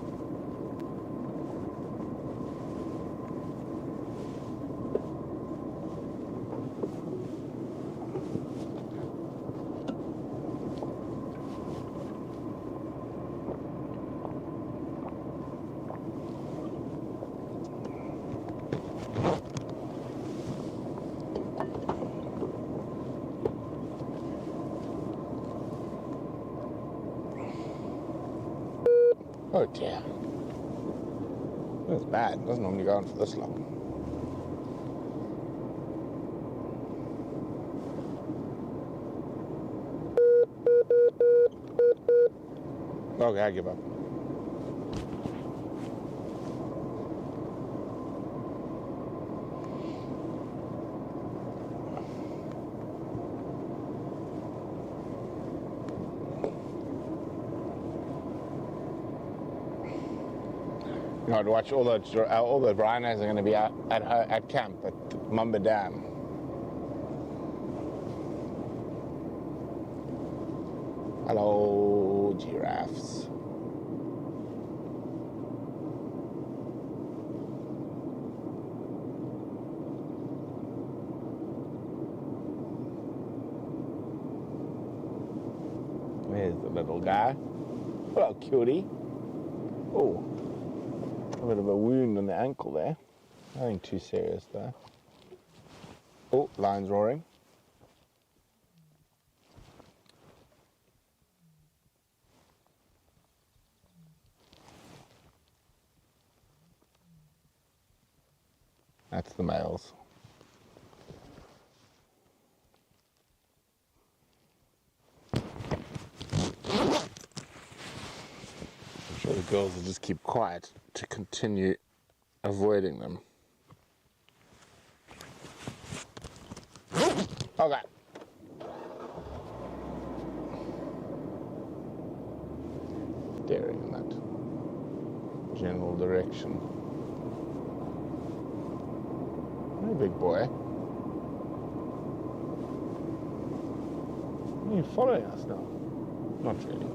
Oh dear. That's bad. It doesn't normally go on for this long. Okay, I give up. I'd watch all the rhinos are going to be at camp at Mamba Dam. Hello, giraffes. There's the little guy. Hello, cutie. Oh. A bit of a wound on the ankle there. Nothing too serious though. Oh, lion's roaring. That's the males. I'm sure the girls will just keep quiet to continue avoiding them. Okay. Staring in that general direction. Hey, big boy. Are you following us now? Not really.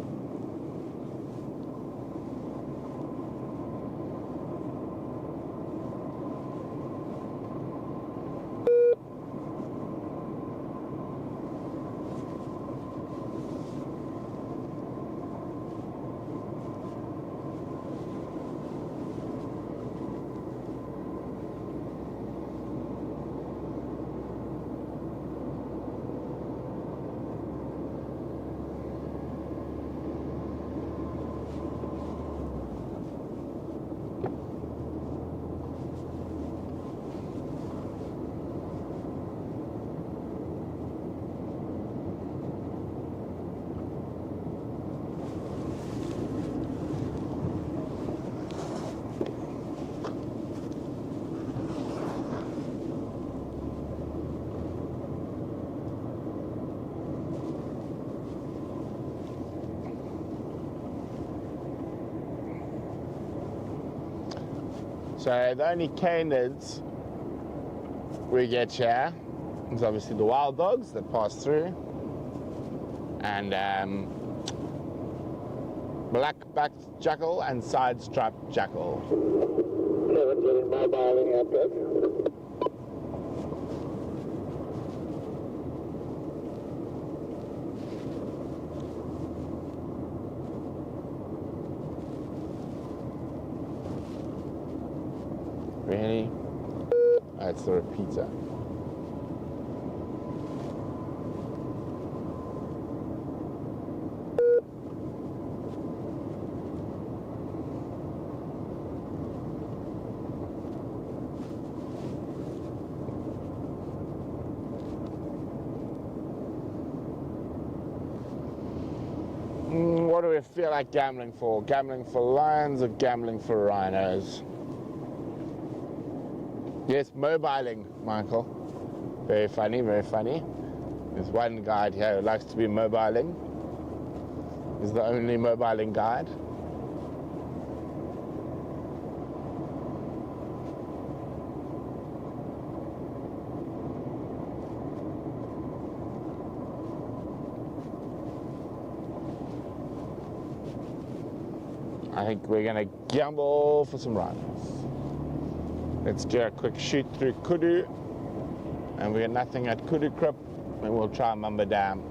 So the only canids we get here, there's obviously the wild dogs that pass through, and black-backed jackal and side-striped jackal. 7 getting mobiling airport. Really? Oh, it's the repeater. What do we feel like gambling for? Gambling for lions or gambling for rhinos? Yes, mobiling, Michael. Very funny, very funny. There's one guide here who likes to be mobiling. He's the only mobiling guide. I think we're going to gamble for some rhinos. Let's do a quick shoot through Kudu, and we got nothing at Kudu Krip, and we'll try Mamba Dam.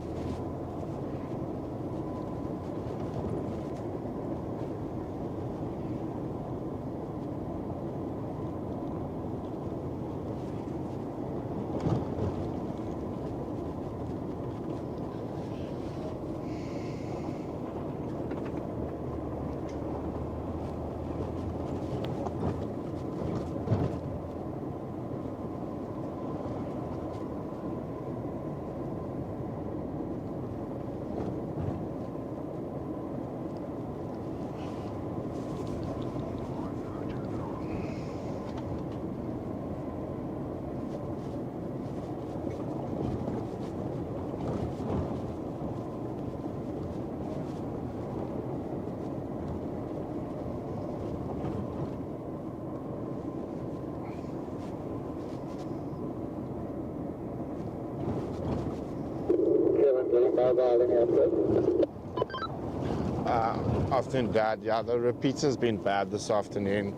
Afternoon, Dad. Yeah, the repeater's been bad this afternoon.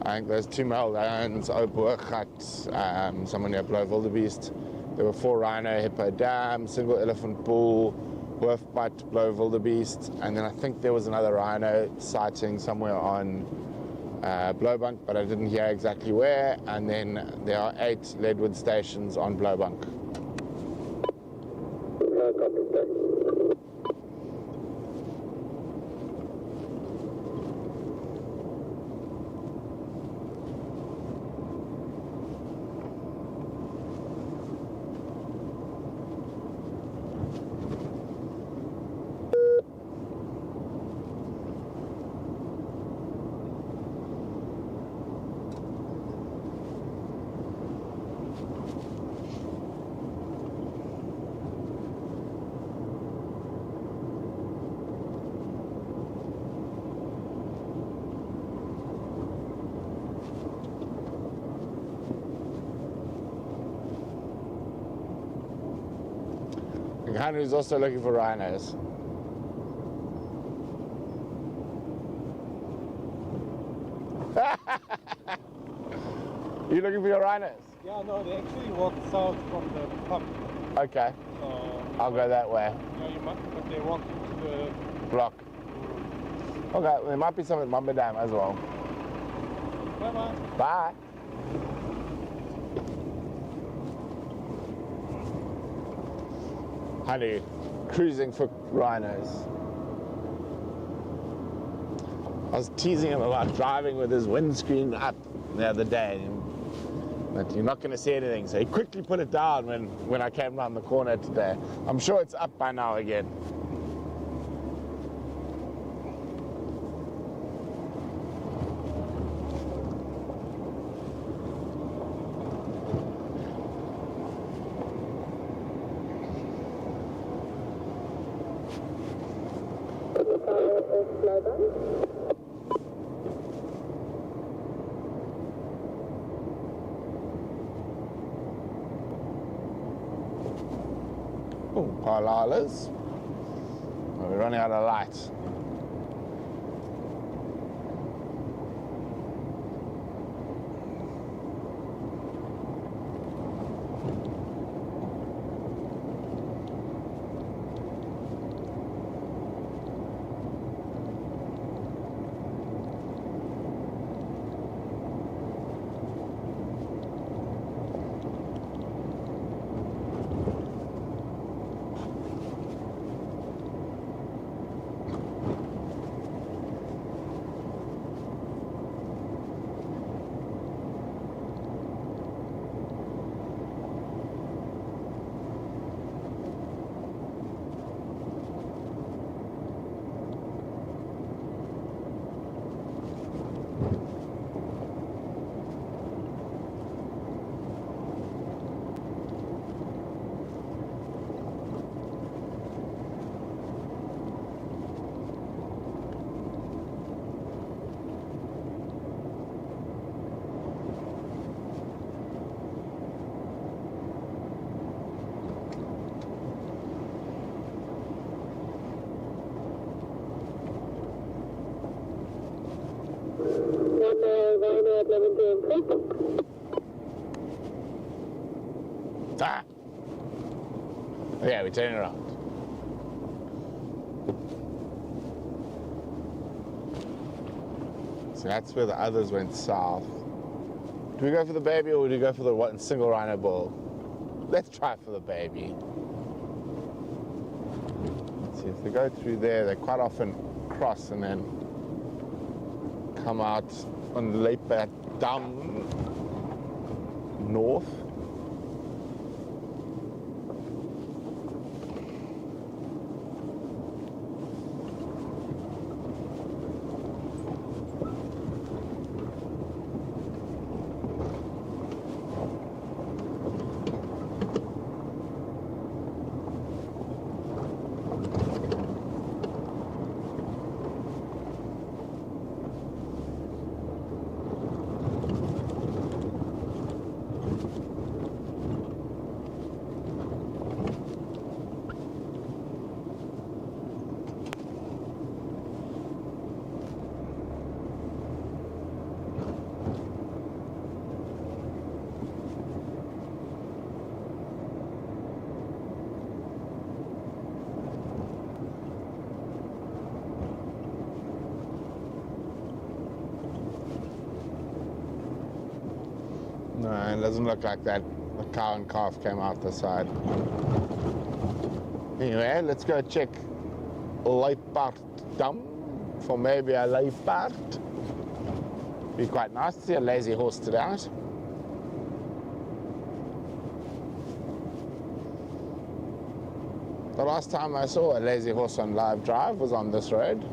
I think there's 2 male lions, Obergat, someone near Lowveld of South Africa. There were 4 rhino, hippo dam, single elephant bull, wolf butt, Lowveld of South Africa, and then I think there was another rhino sighting somewhere on Blowbunk, but I didn't hear exactly where. And then there are 8 leadwood stations on Blowbunk. Henry's also looking for rhinos. You looking for your rhinos? Yeah, no, they actually walk south from the pub. Okay. So I'll go that way. yeah, you might, but they walk into the Block. Okay, well, there might be some at Mamba Dam as well. Bye-bye. Bye. Honey, cruising for rhinos. I was teasing him about driving with his windscreen up the other day, but you're not going to see anything, so he quickly put it down when I came around the corner today. I'm sure it's up by now again. Oh, Palalas. We're running out of light. Ah! Yeah, we're turning around. So that's where the others went south. Do we go for the baby or do we go for the single rhino bull? Let's try for the baby. Let's see, if they go through there, they quite often cross and then come out on Lake down north. No, it doesn't look like that. The cow and calf came out the side. Anyway, let's go check Luiperd Dam for maybe a luiperd. Be quite nice to see a lazy horse today. The last time I saw a lazy horse on live drive was on this road.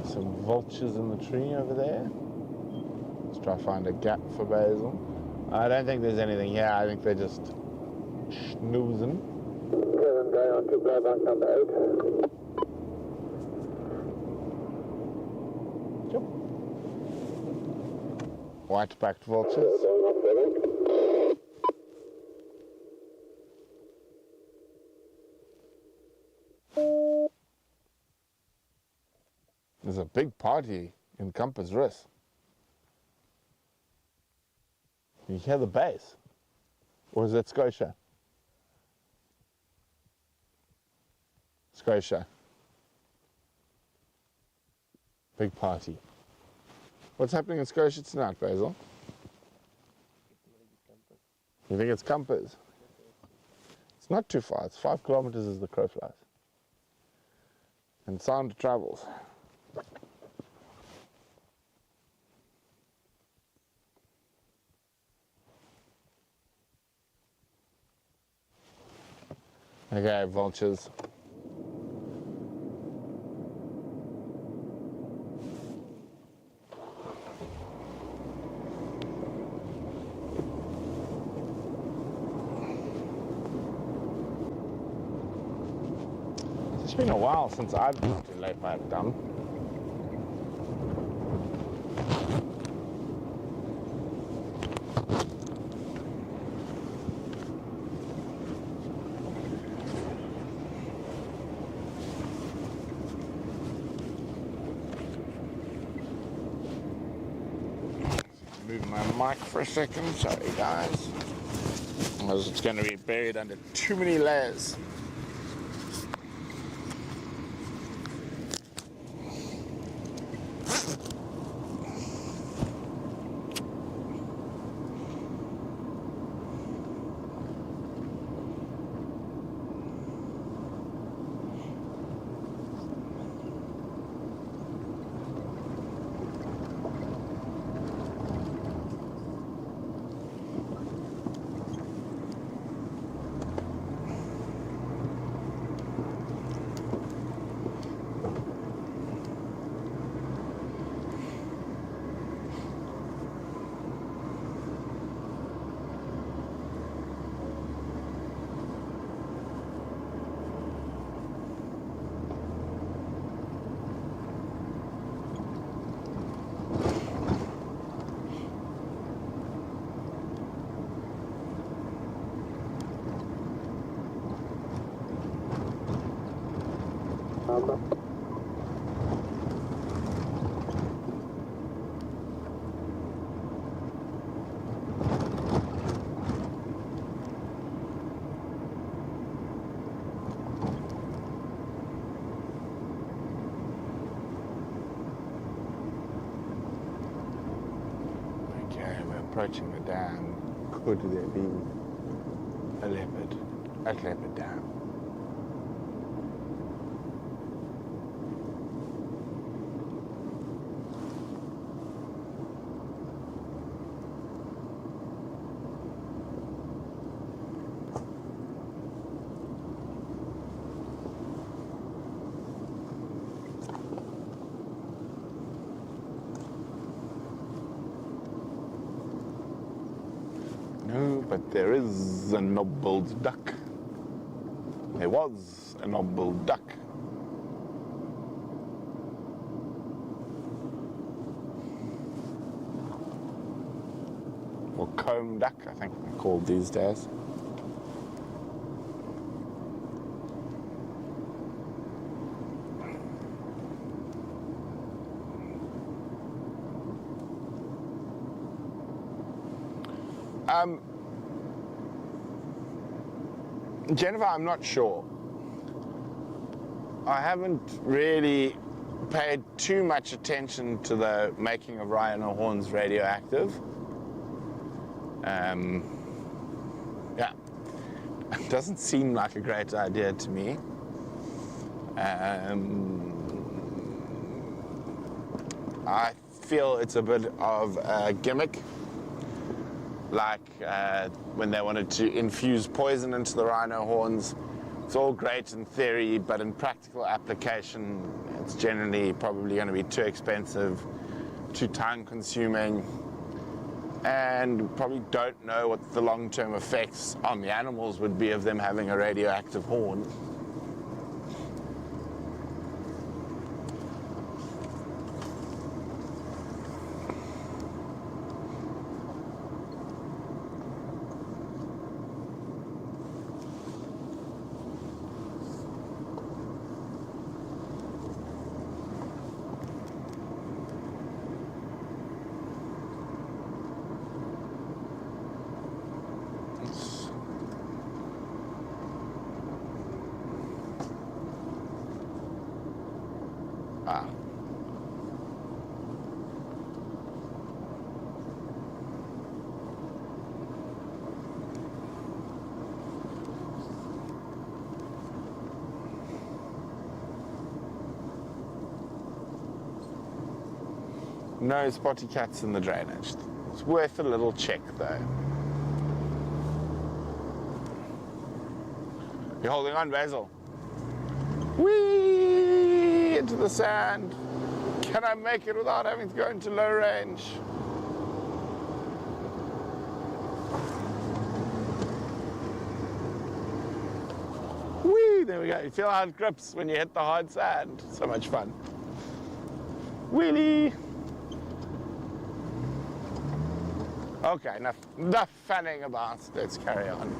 Some vultures in the tree over there. Let's try to find a gap for Basil. I don't think there's anything here. I think they're just snoozing. Kevin, going on to Bravo number 8. Yep. White-backed vultures. There's a big party in Compass Riss. You hear the bass? Or is that Scotia? Scotia. Big party. What's happening in Scotia tonight, Basil? You think it's Compass? It's not too far. It's 5 kilometers as the crow flies. And sound travels. Okay, vultures. been a while since I've been to lay pipe down. Move my mic for a second, sorry guys. Because it's going to be buried under too many layers. Approaching the dam. Could there be a leopard at Leopard Dam? No, but there is a nobbled duck. There was a nobbled duck. Or comb duck, I think they're called these days. Jennifer, I'm not sure. I haven't really paid too much attention to the making of rhino horns radioactive. Yeah, it doesn't seem like a great idea to me. I feel it's a bit of a gimmick. Like when they wanted to infuse poison into the rhino horns. It's all great in theory, but in practical application, it's generally probably going to be too expensive, too time consuming, and probably don't know what the long-term effects on the animals would be of them having a radioactive horn. No spotty cats in the drainage. It's worth a little check though. You're holding on, Basil. Whee! Into the sand. Can I make it without having to go into low range? Whee! there we go. You feel how it grips when you hit the hard sand. So much fun. Wheelie. Okay, enough fanning about. Let's carry on.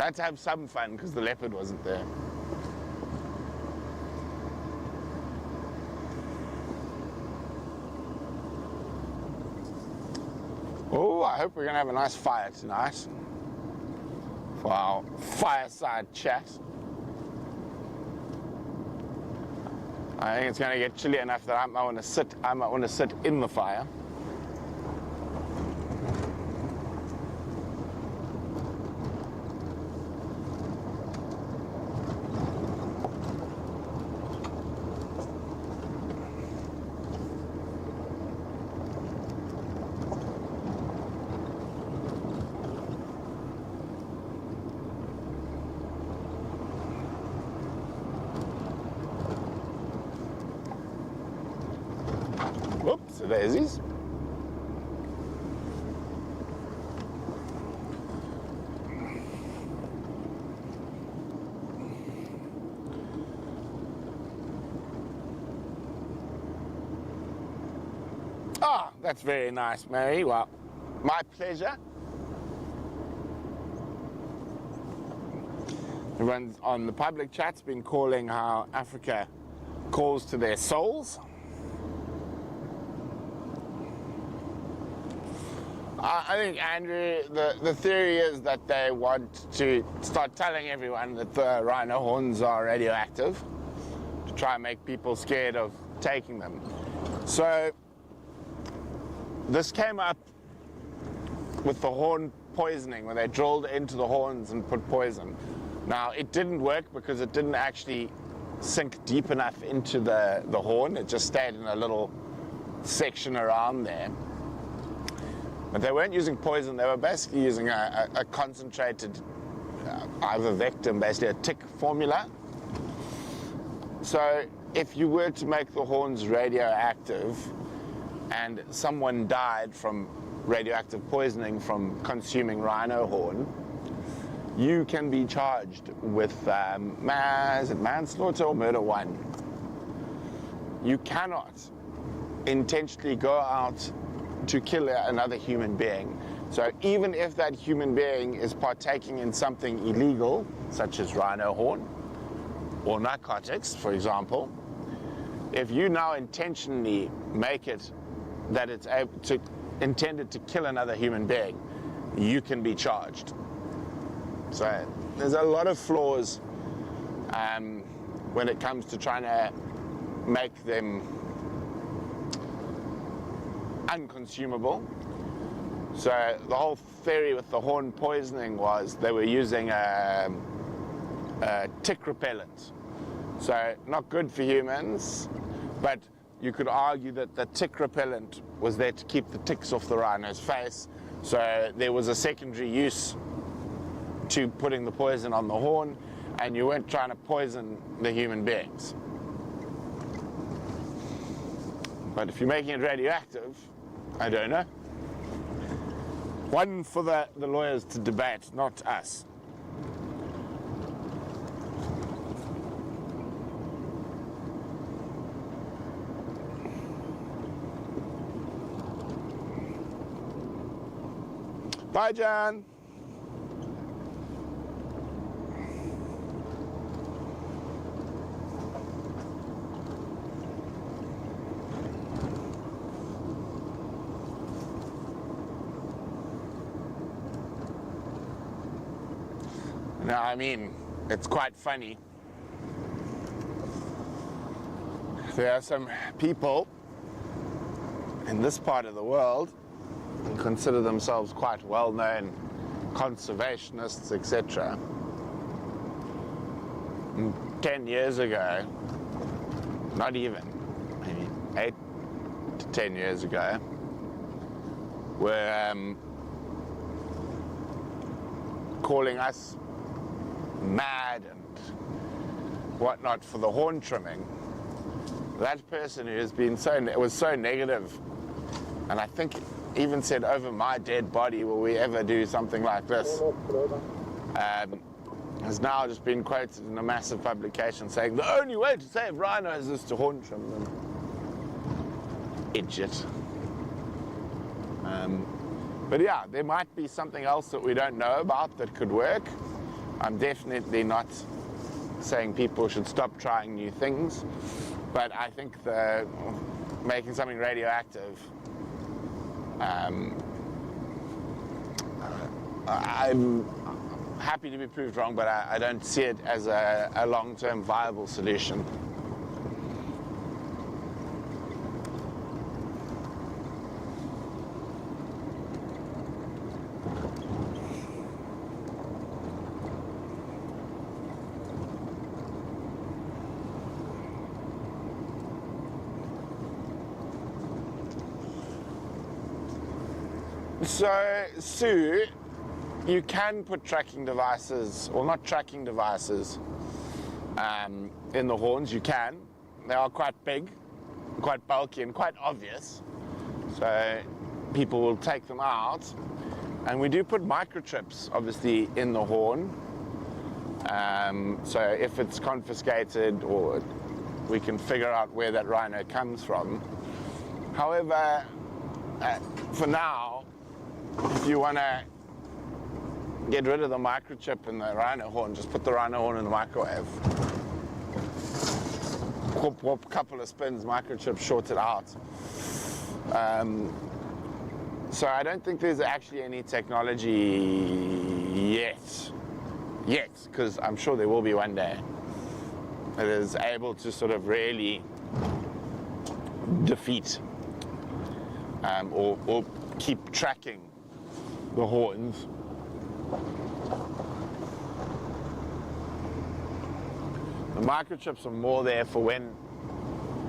I had to have some fun because the leopard wasn't there. Oh, I hope we're going to have a nice fire tonight for our fireside chat. I think it's going to get chilly enough that I might want to sit in the fire. Whoops, daisies. Ah, that's very nice, Mary. Well, my pleasure. Everyone's on the public chat's been calling how Africa calls to their souls. I think, Andrew, the theory is that they want to start telling everyone that the rhino horns are radioactive to try and make people scared of taking them. So this came up with the horn poisoning, where they drilled into the horns and put poison. Now, it didn't work because it didn't actually sink deep enough into the horn. It just stayed in a little section around there. But they weren't using poison, they were basically using a concentrated ivermectin, basically a tick formula. So if you were to make the horns radioactive and someone died from radioactive poisoning from consuming rhino horn, you can be charged with is it manslaughter or murder one. You cannot intentionally go out to kill another human being. So even if that human being is partaking in something illegal, such as rhino horn or narcotics, for example, if you now intentionally make it that it's intended to kill another human being, you can be charged. So there's a lot of flaws when it comes to trying to make them unconsumable. So the whole theory with the horn poisoning was they were using a tick repellent. So not good for humans, but you could argue that the tick repellent was there to keep the ticks off the rhino's face. So there was a secondary use to putting the poison on the horn, and you weren't trying to poison the human beings. But if you're making it radioactive, I don't know. One for the lawyers to debate, not us. Bye, John. Now, I mean, it's quite funny. There are some people in this part of the world who consider themselves quite well-known conservationists, etc. 10 years ago, not even, maybe 8 to 10 years ago, were calling us mad and whatnot for the horn trimming, that person who has been was so negative, and I think even said, over my dead body will we ever do something like this, has now just been quoted in a massive publication saying the only way to save rhinos is to horn trim them. Idiot. But yeah, there might be something else that we don't know about that could work. I'm definitely not saying people should stop trying new things, but I think making something radioactive, I'm happy to be proved wrong, but I don't see it as a long-term viable solution. So, Sue, you can put tracking devices, or not tracking devices, in the horns. You can. They are quite big, quite bulky, and quite obvious. So people will take them out. And we do put microchips, obviously, in the horn. So if it's confiscated, or we can figure out where that rhino comes from. However, for now, if you want to get rid of the microchip in the rhino horn, just put the rhino horn in the microwave. Whoop, whoop, couple of spins, microchip short it out. So I don't think there's actually any technology yet, because I'm sure there will be one day, that is able to sort of really defeat or keep tracking the horns. The microchips are more there for when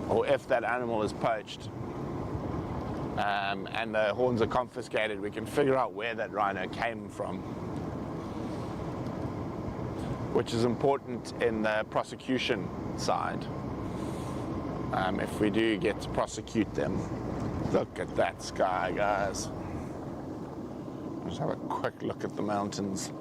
or if that animal is poached, and the horns are confiscated, we can figure out where that rhino came from, which is important in the prosecution side. If we do get to prosecute them. Look at that sky, guys. Let's have a quick look at the mountains.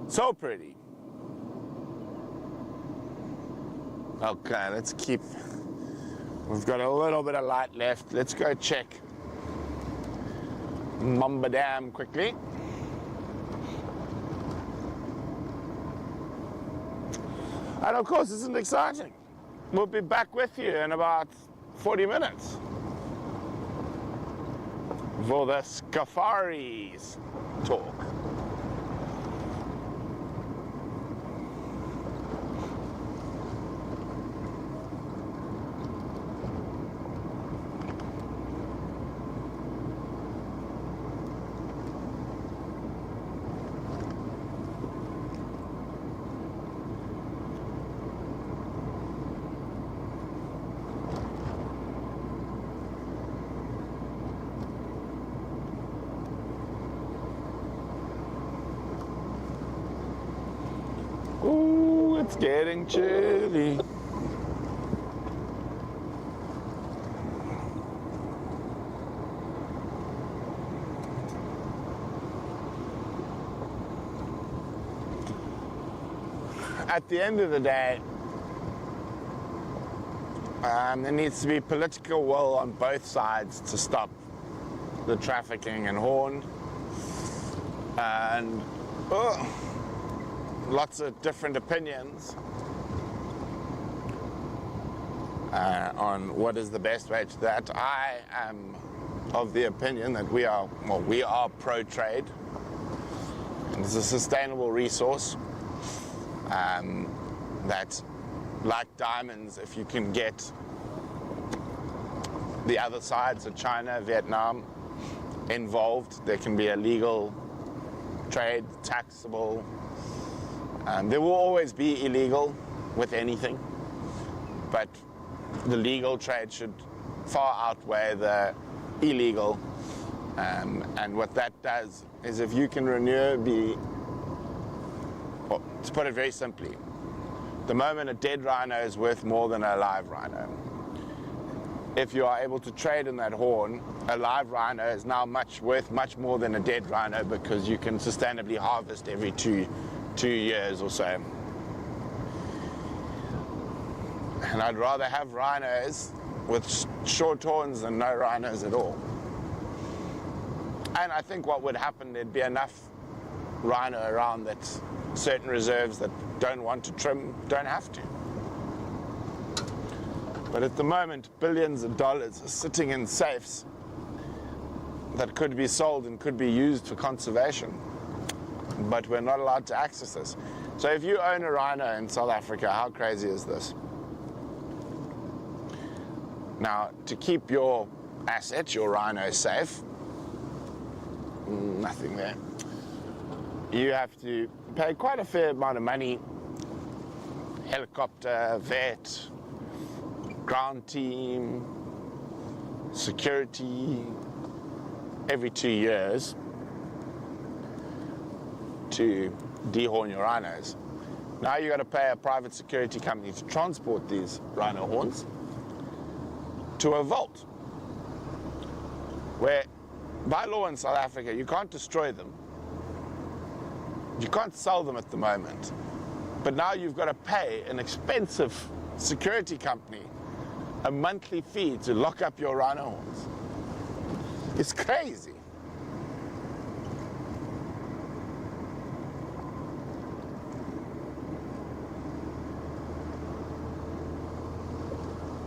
So pretty. Okay, let's keep, we've got a little bit of light left. Let's go check Mamba Dam quickly. And of course, isn't it exciting? We'll be back with you in about 40 minutes for the Scafaris talk. Ooh, it's getting chilly. At the end of the day, there needs to be political will on both sides to stop the trafficking in horn, and lots of different opinions on what is the best way to that. I am of the opinion that we are pro-trade. It's a sustainable resource that, like diamonds, if you can get the other sides of China, Vietnam involved, there can be a legal trade, taxable. There will always be illegal with anything, but the legal trade should far outweigh the illegal. And what that does is, if you can renewably, well, to put it very simply, the moment a dead rhino is worth more than a live rhino. If you are able to trade in that horn, a live rhino is now worth much more than a dead rhino, because you can sustainably harvest every two years or so. And I'd rather have rhinos with short horns than no rhinos at all. And I think what would happen, there'd be enough rhino around that certain reserves that don't want to trim don't have to. But at the moment, billions of dollars are sitting in safes that could be sold and could be used for conservation, but we're not allowed to access this. So if you own a rhino in South Africa, how crazy is this? Now, to keep your asset, your rhino, safe, nothing there. You have to pay quite a fair amount of money, helicopter, vet, ground team, security, every 2 years to dehorn your rhinos. Now you've got to pay a private security company to transport these rhino horns to a vault, where by law in South Africa you can't destroy them, you can't sell them at the moment, but now you've got to pay an expensive security company a monthly fee to lock up your rhino horns. It's crazy.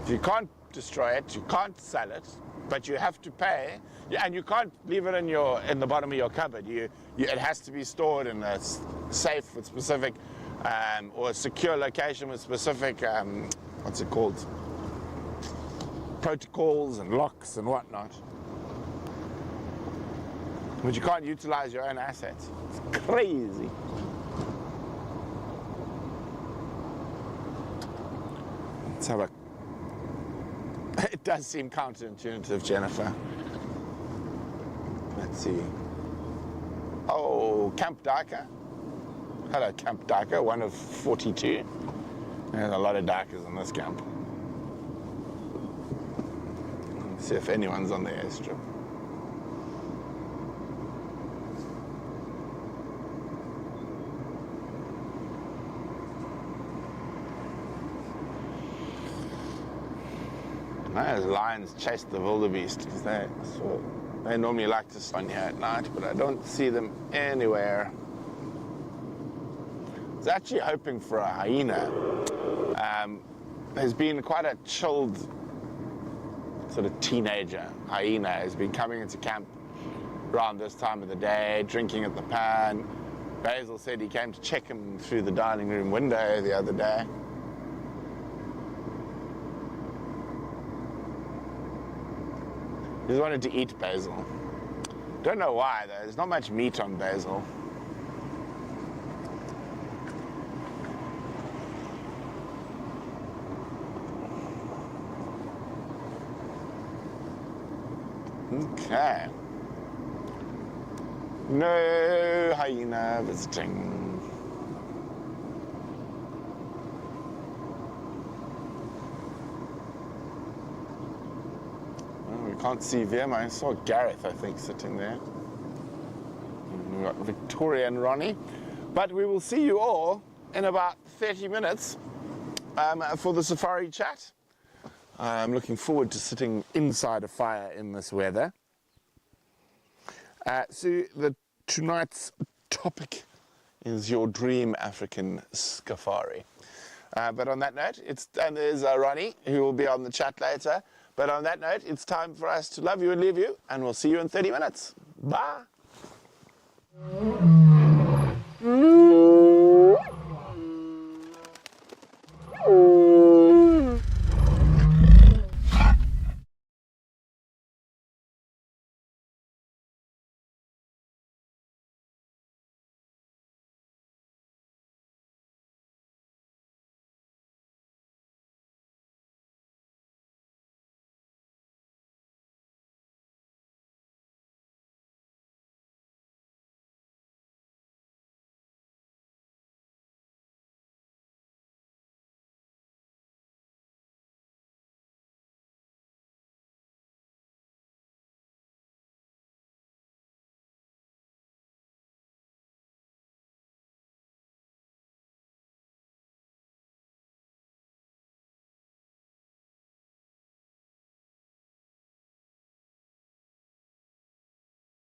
You can't destroy it, you can't sell it, but you have to pay, and you can't leave it in the bottom of your cupboard. It has to be stored in a safe with specific, or a secure location with specific, what's it called? Protocols and locks and whatnot. But you can't utilize your own assets. It's crazy. Let's have a... It does seem counterintuitive, Jennifer. Let's see. Oh, Camp Dyker. Hello, Camp Dyker, one of 42. There's a lot of Dykers in this camp. Let's see if anyone's on the airstrip. Those lions chase the wildebeest because they normally like to spawn here at night, but I don't see them anywhere. I was actually hoping for a hyena. There's been quite a chilled sort of teenager hyena has been coming into camp around this time of the day, drinking at the pan. Basil said he came to check him through the dining room window the other day. He just wanted to eat basil. Don't know why though, there's not much meat on basil. Okay. No hyena visiting. Can't see them. I saw Gareth, I think, sitting there. And we've got Victoria and Ronnie. But we will see you all in about 30 minutes for the safari chat. I'm looking forward to sitting inside a fire in this weather. So tonight's topic is your dream African safari. But on that note, and there's Ronnie, who will be on the chat later. But on that note, it's time for us to love you and leave you, and we'll see you in 30 minutes. Bye.